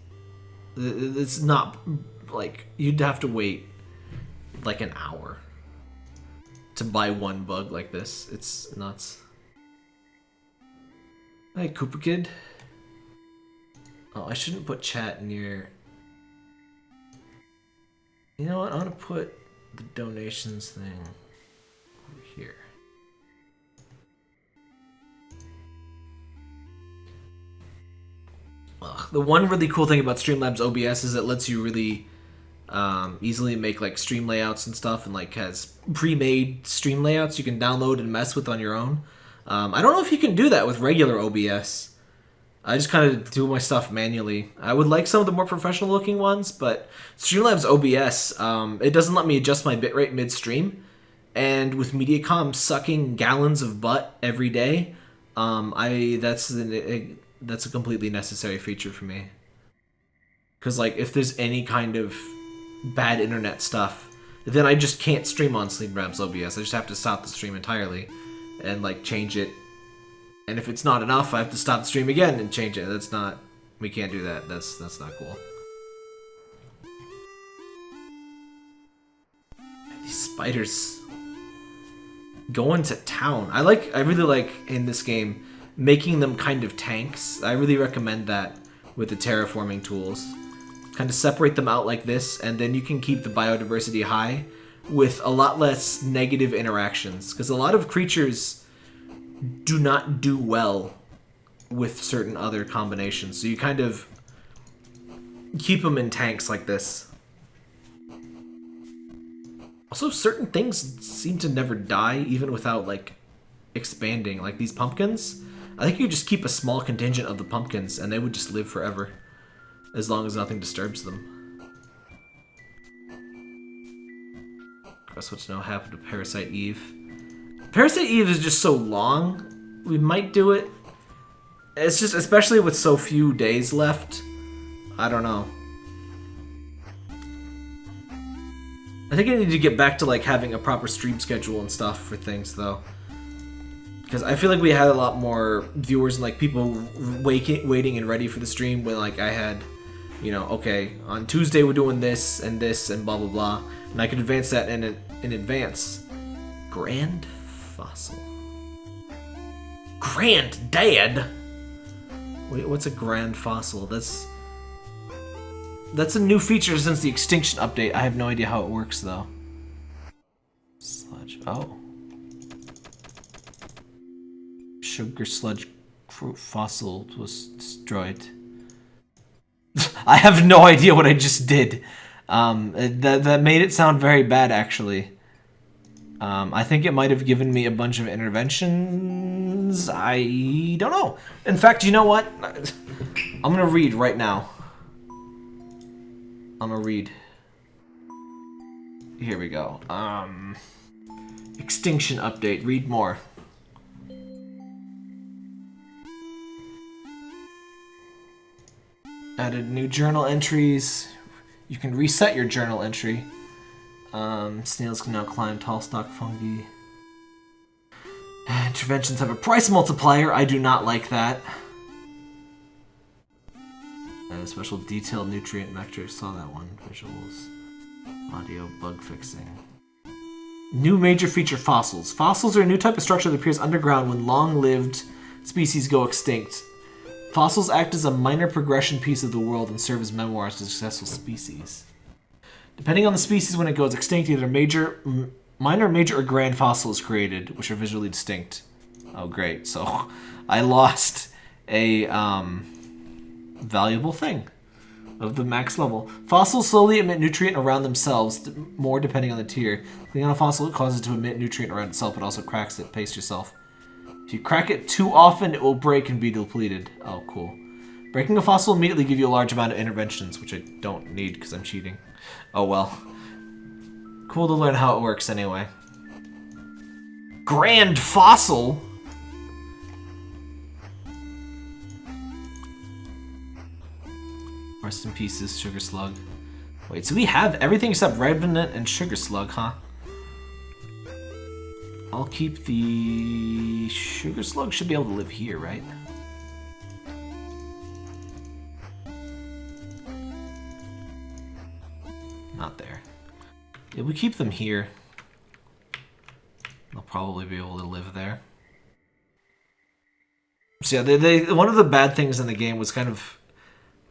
It's not, like, you'd have to wait like an hour to buy one bug like this. It's nuts. Hey, Koopa Kid. Oh, I shouldn't put chat near... You know what? I'm gonna put the donations thing over here. The one really cool thing about Streamlabs OBS is it lets you really easily make like stream layouts and stuff, and like has pre-made stream layouts you can download and mess with on your own. I don't know if you can do that with regular OBS. I just kind of do my stuff manually. I would like some of the more professional looking ones, but Streamlabs OBS, it doesn't let me adjust my bitrate mid-stream. And with Mediacom sucking gallons of butt every day, that's a completely necessary feature for me. Because like, if there's any kind of bad internet stuff, then I just can't stream on Streamlabs OBS. I just have to stop the stream entirely and like change it. And if it's not enough, I have to stop the stream again and change it. That's not... we can't do that. That's not cool. These spiders going to town. I really like in this game making them kind of tanks. I really recommend that with the terraforming tools. Kind of separate them out like this, and then you can keep the biodiversity high with a lot less negative interactions. Because a lot of creatures do not do well with certain other combinations. So you kind of keep them in tanks like this. Also, certain things seem to never die, even without, like, expanding. Like these pumpkins. I think you just keep a small contingent of the pumpkins, and they would just live forever. As long as nothing disturbs them. Guess what's now happened to Parasite Eve. Parasite Eve is just so long. We might do it. It's just, especially with so few days left. I don't know. I think I need to get back to like having a proper stream schedule and stuff for things though. Because I feel like we had a lot more viewers and like people waiting and ready for the stream when like I had, you know, okay, on Tuesday we're doing this and blah blah blah. And I could advance that in advance. Grand Fossil. Granddad? Wait, what's a grand fossil? That's a new feature since the extinction update. I have no idea how it works though. Sludge. Oh. Sugar sludge fossil was destroyed. I have no idea what I just did. That made it sound very bad actually. I think it might have given me a bunch of interventions. I don't know. In fact, you know what? I'm gonna read right now. I'm gonna read. Here we go. Extinction update. Read more. Added new journal entries. You can reset your journal entry. Snails can now climb tall stalk fungi. Interventions have a price multiplier. I do not like that. And a special detailed nutrient metric. Saw that one. Visuals. Audio bug fixing. New major feature fossils. Fossils are a new type of structure that appears underground when long-lived species go extinct. Fossils act as a minor progression piece of the world and serve as memoirs to successful species. Depending on the species when it goes extinct, either minor, major, or grand fossil is created, which are visually distinct. Oh, great. So I lost a valuable thing of the max level. Fossils slowly emit nutrient around themselves, more depending on the tier. Clicking on a fossil causes it to emit nutrient around itself, but also cracks it. Pace yourself. If you crack it too often, it will break and be depleted. Oh, cool. Breaking a fossil will immediately give you a large amount of interventions, which I don't need because I'm cheating. Oh well. Cool to learn how it works anyway. Grand fossil? Rest in pieces, Sugar Slug. Wait, so we have everything except Revenant and Sugar Slug, huh? I'll keep the... Sugar Slug should be able to live here, right? Not there. Yeah, we keep them here. They'll probably be able to live there. So yeah, one of the bad things in the game was kind of...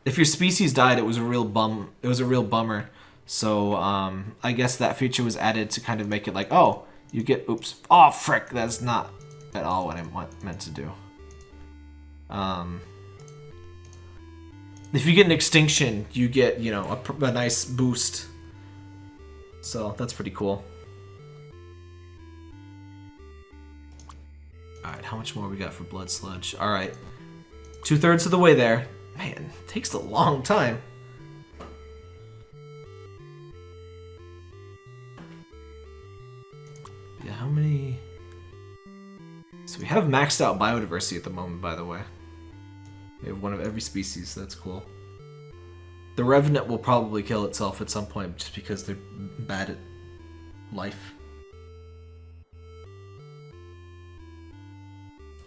If your species died, it was a real bummer. So, I guess that feature was added to kind of make it like, oh, you get, oops, oh frick, that's not at all what I meant to do. If you get an extinction, you get, you know, a nice boost. So, that's pretty cool. Alright, how much more we got for Blood Sludge? Alright, 2/3 of the way there. Man, it takes a long time. Yeah, how many... So we have maxed out biodiversity at the moment, by the way. We have one of every species, so that's cool. The Revenant will probably kill itself at some point just because they're bad at life.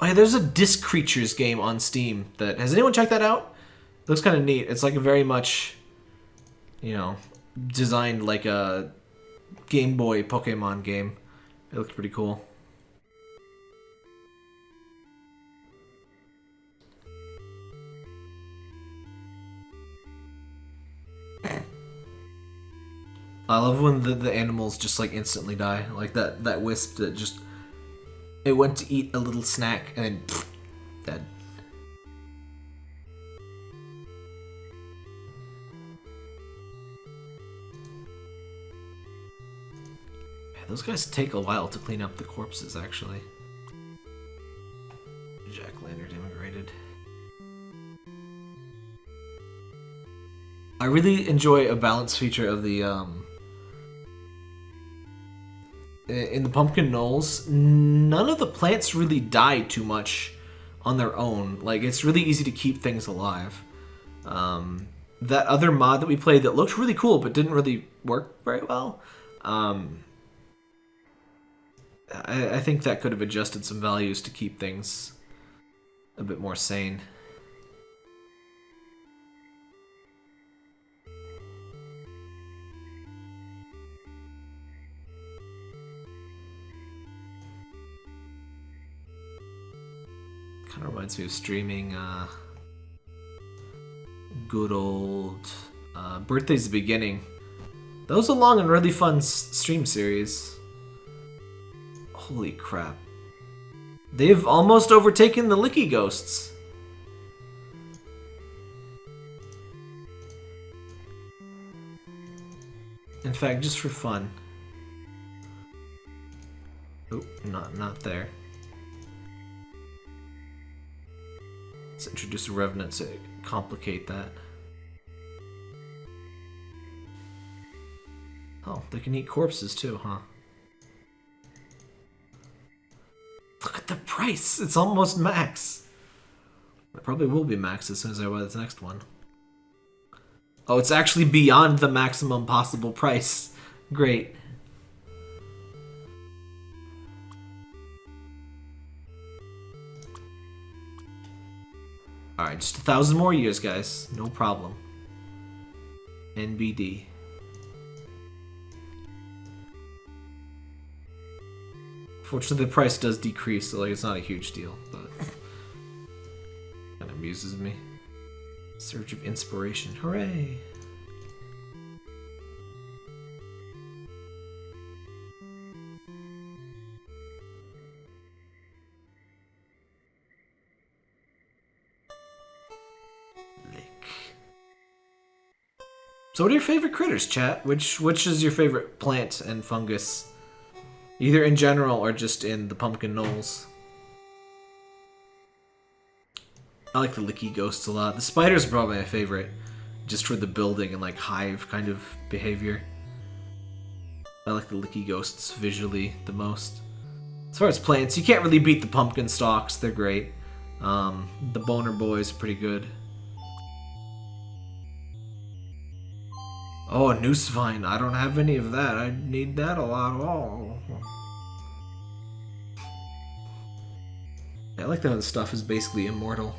Oh yeah, there's a Disc Creatures game on Steam that... Has anyone checked that out? It looks kind of neat. It's like a very much, you know, designed like a Game Boy Pokemon game. It looks pretty cool. I love when the animals just like instantly die. Like that wisp that just... It went to eat a little snack and then pfft, dead. Those guys take a while to clean up the corpses, actually. Jack-o'-lantern immigrated. I really enjoy a balance feature of the, in the Pumpkin Knolls, none of the plants really die too much on their own. Like, it's really easy to keep things alive. That other mod that we played that looked really cool but didn't really work very well, I think that could have adjusted some values to keep things a bit more sane. Kind of reminds me of streaming good old Birthday's the Beginning. That was a long and really fun stream series. Holy crap. They've almost overtaken the Licky Ghosts. In fact, just for fun. Oh, not there. Let's introduce a Revenant to complicate that. Oh, they can eat corpses too, huh? Look at the price! It's almost max! It probably will be max as soon as I buy this next one. Oh, it's actually beyond the maximum possible price. Great. Alright, just 1,000 more years, guys. No problem. NBD. Fortunately, the price does decrease, so like it's not a huge deal, but kind of amuses me. Surge of inspiration, hooray! Lick. So, what are your favorite critters, chat? Which is your favorite plant and fungus? Either in general or just in the Pumpkin Knolls. I like the licky ghosts a lot. The spiders are probably my favorite, just for the building and like hive kind of behavior. I like the licky ghosts visually the most. As far as plants, you can't really beat the pumpkin stalks. They're great. The boner boys are pretty good. Oh, a noose vine. I don't have any of that. I need that a lot. Oh. Yeah, I like that the stuff is basically immortal.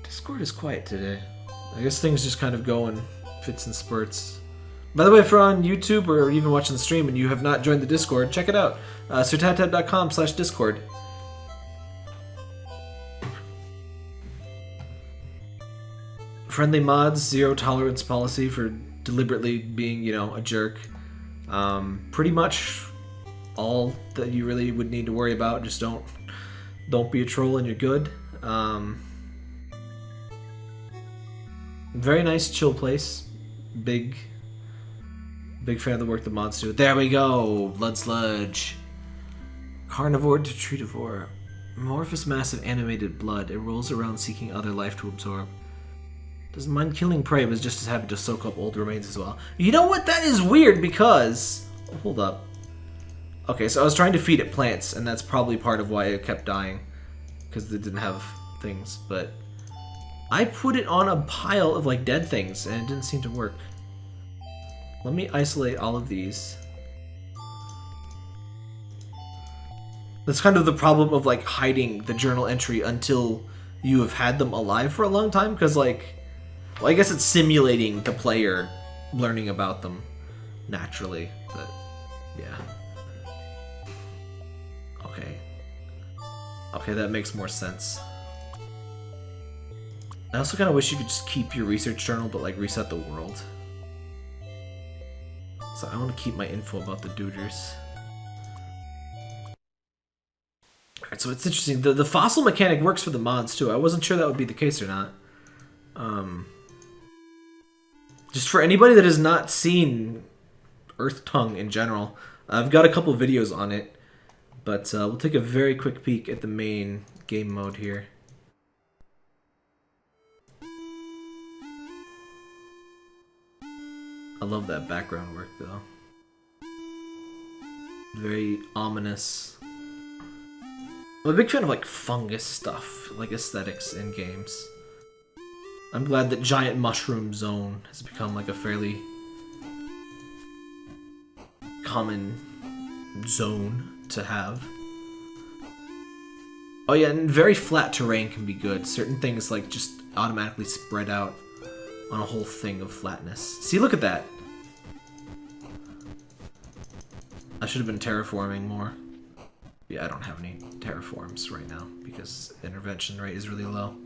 Discord is quiet today. I guess things just kind of go in fits and spurts. By the way, if you're on YouTube or even watching the stream and you have not joined the Discord, check it out. sirtabtab.com/discord. Friendly mods, zero tolerance policy for deliberately being, you know, a jerk. Pretty much all that you really would need to worry about. Just don't be a troll and you're good. Very nice, chill place. Big fan of the work the mods do. There we go! Blood sludge. Carnivore to treativore. Amorphous mass of animated blood. It rolls around seeking other life to absorb. Doesn't mind killing prey, but is just as happy to soak up old remains as well. You know what? That is weird because... Hold up. Okay, so I was trying to feed it plants, and that's probably part of why it kept dying. Because it didn't have things, but... I put it on a pile of, like, dead things, and it didn't seem to work. Let me isolate all of these. That's kind of the problem of, like, hiding the journal entry until you have had them alive for a long time, because, like... Well, I guess it's simulating the player learning about them naturally, but yeah. Okay, that makes more sense. I also kind of wish you could just keep your research journal, but like reset the world. So I want to keep my info about the duders. Alright, so it's interesting. The fossil mechanic works for the mods too. I wasn't sure that would be the case or not. Just for anybody that has not seen Earthtongue in general, I've got a couple videos on it, but we'll take a very quick peek at the main game mode here. I love that background work though. Very ominous. I'm a big fan of like fungus stuff, like aesthetics in games. I'm glad that Giant Mushroom Zone has become like a fairly common zone to have. Oh yeah, and very flat terrain can be good. Certain things like just automatically spread out on a whole thing of flatness. See, look at that. I should have been terraforming more. Yeah, I don't have any terraforms right now because intervention rate is really low.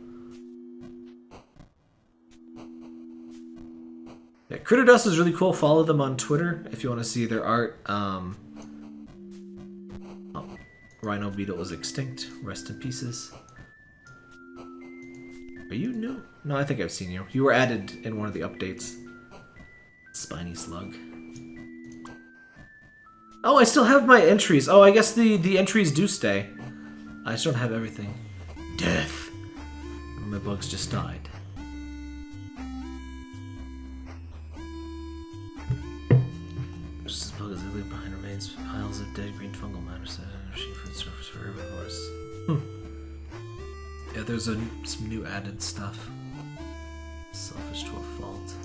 Yeah, Critter Dust is really cool. Follow them on Twitter if you want to see their art. Oh, Rhino Beetle is extinct. Rest in pieces. Are you new? No, I think I've seen you. You were added in one of the updates. Spiny Slug. Oh, I still have my entries. Oh, I guess the entries do stay. I just don't have everything. Death. My bugs just died. Just as bug as they leave behind remains piles of dead green fungal matter set energy food surface for herbivores. Yeah, there's some new added stuff. Selfish to a fault.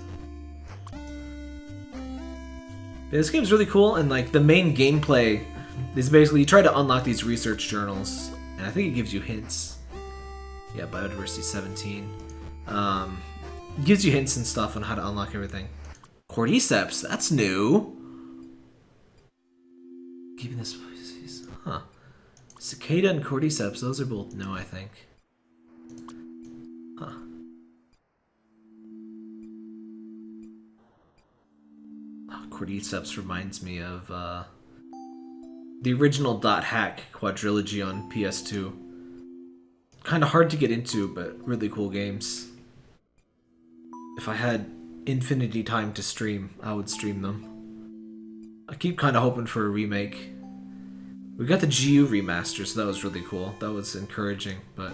Yeah, this game's really cool, and like the main gameplay is basically you try to unlock these research journals, and I think it gives you hints. Yeah, biodiversity 17. It gives you hints and stuff on how to unlock everything. Cordyceps, that's new. Keeping this species, huh? Cicada and Cordyceps, those are both new, I think. Huh. Oh, Cordyceps reminds me of the original .hack quadrilogy on PS2. Kind of hard to get into, but really cool games. If I had infinity time to stream, I would stream them. I keep kind of hoping for a remake We got the GU remaster, so that was really cool. That was encouraging, but...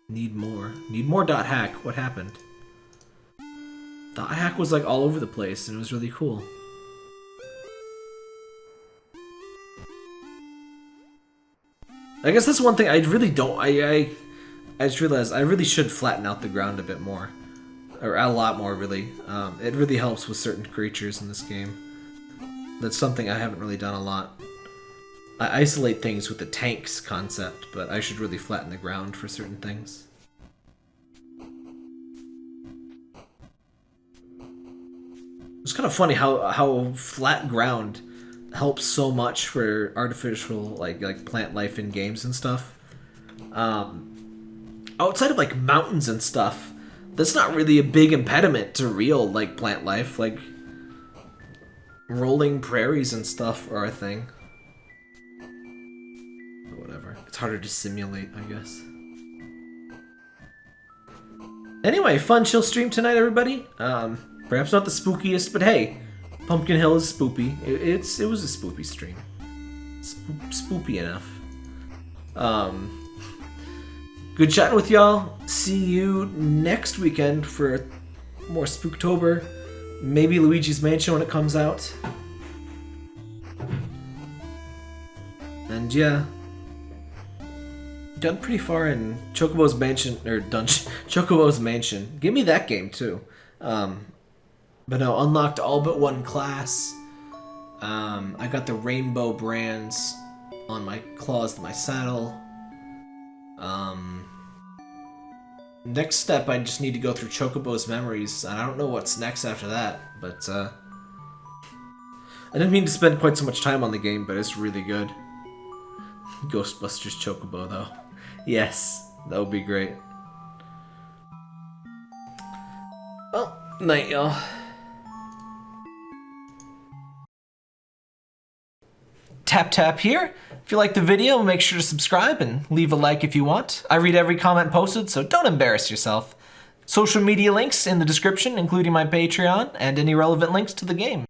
Need more. Need more .hack. What happened? .hack was like all over the place, and it was really cool. I guess that's one thing I really don't... I just realized I really should flatten out the ground a bit more. Or a lot more, really. It really helps with certain creatures in this game. That's something I haven't really done a lot. I isolate things with the tanks concept, but I should really flatten the ground for certain things. It's kind of funny how flat ground helps so much for artificial like plant life in games and stuff. Outside of like mountains and stuff, that's not really a big impediment to real like plant life. Like rolling prairies and stuff are a thing. But whatever. It's harder to simulate, I guess. Anyway, fun chill stream tonight, everybody. Perhaps not the spookiest, but hey, Pumpkin Hill is spoopy. It was a spoopy stream. Spoopy enough. Good chatting with y'all. See you next weekend for more Spooktober. Maybe Luigi's Mansion when it comes out. And yeah, done pretty far in Chocobo's Mansion or Chocobo's Mansion. Give me that game too. But no, unlocked all but one class. I got the rainbow brands on my claws to my saddle. Next step, I just need to go through Chocobo's memories. I don't know what's next after that, but I didn't mean to spend quite so much time on the game, but it's really good. Ghostbusters Chocobo, though. Yes, that would be great. Well, night, y'all. Tap here. If you like the video, make sure to subscribe and leave a like if you want. I read every comment posted, so don't embarrass yourself. Social media links in the description, including my Patreon and any relevant links to the game.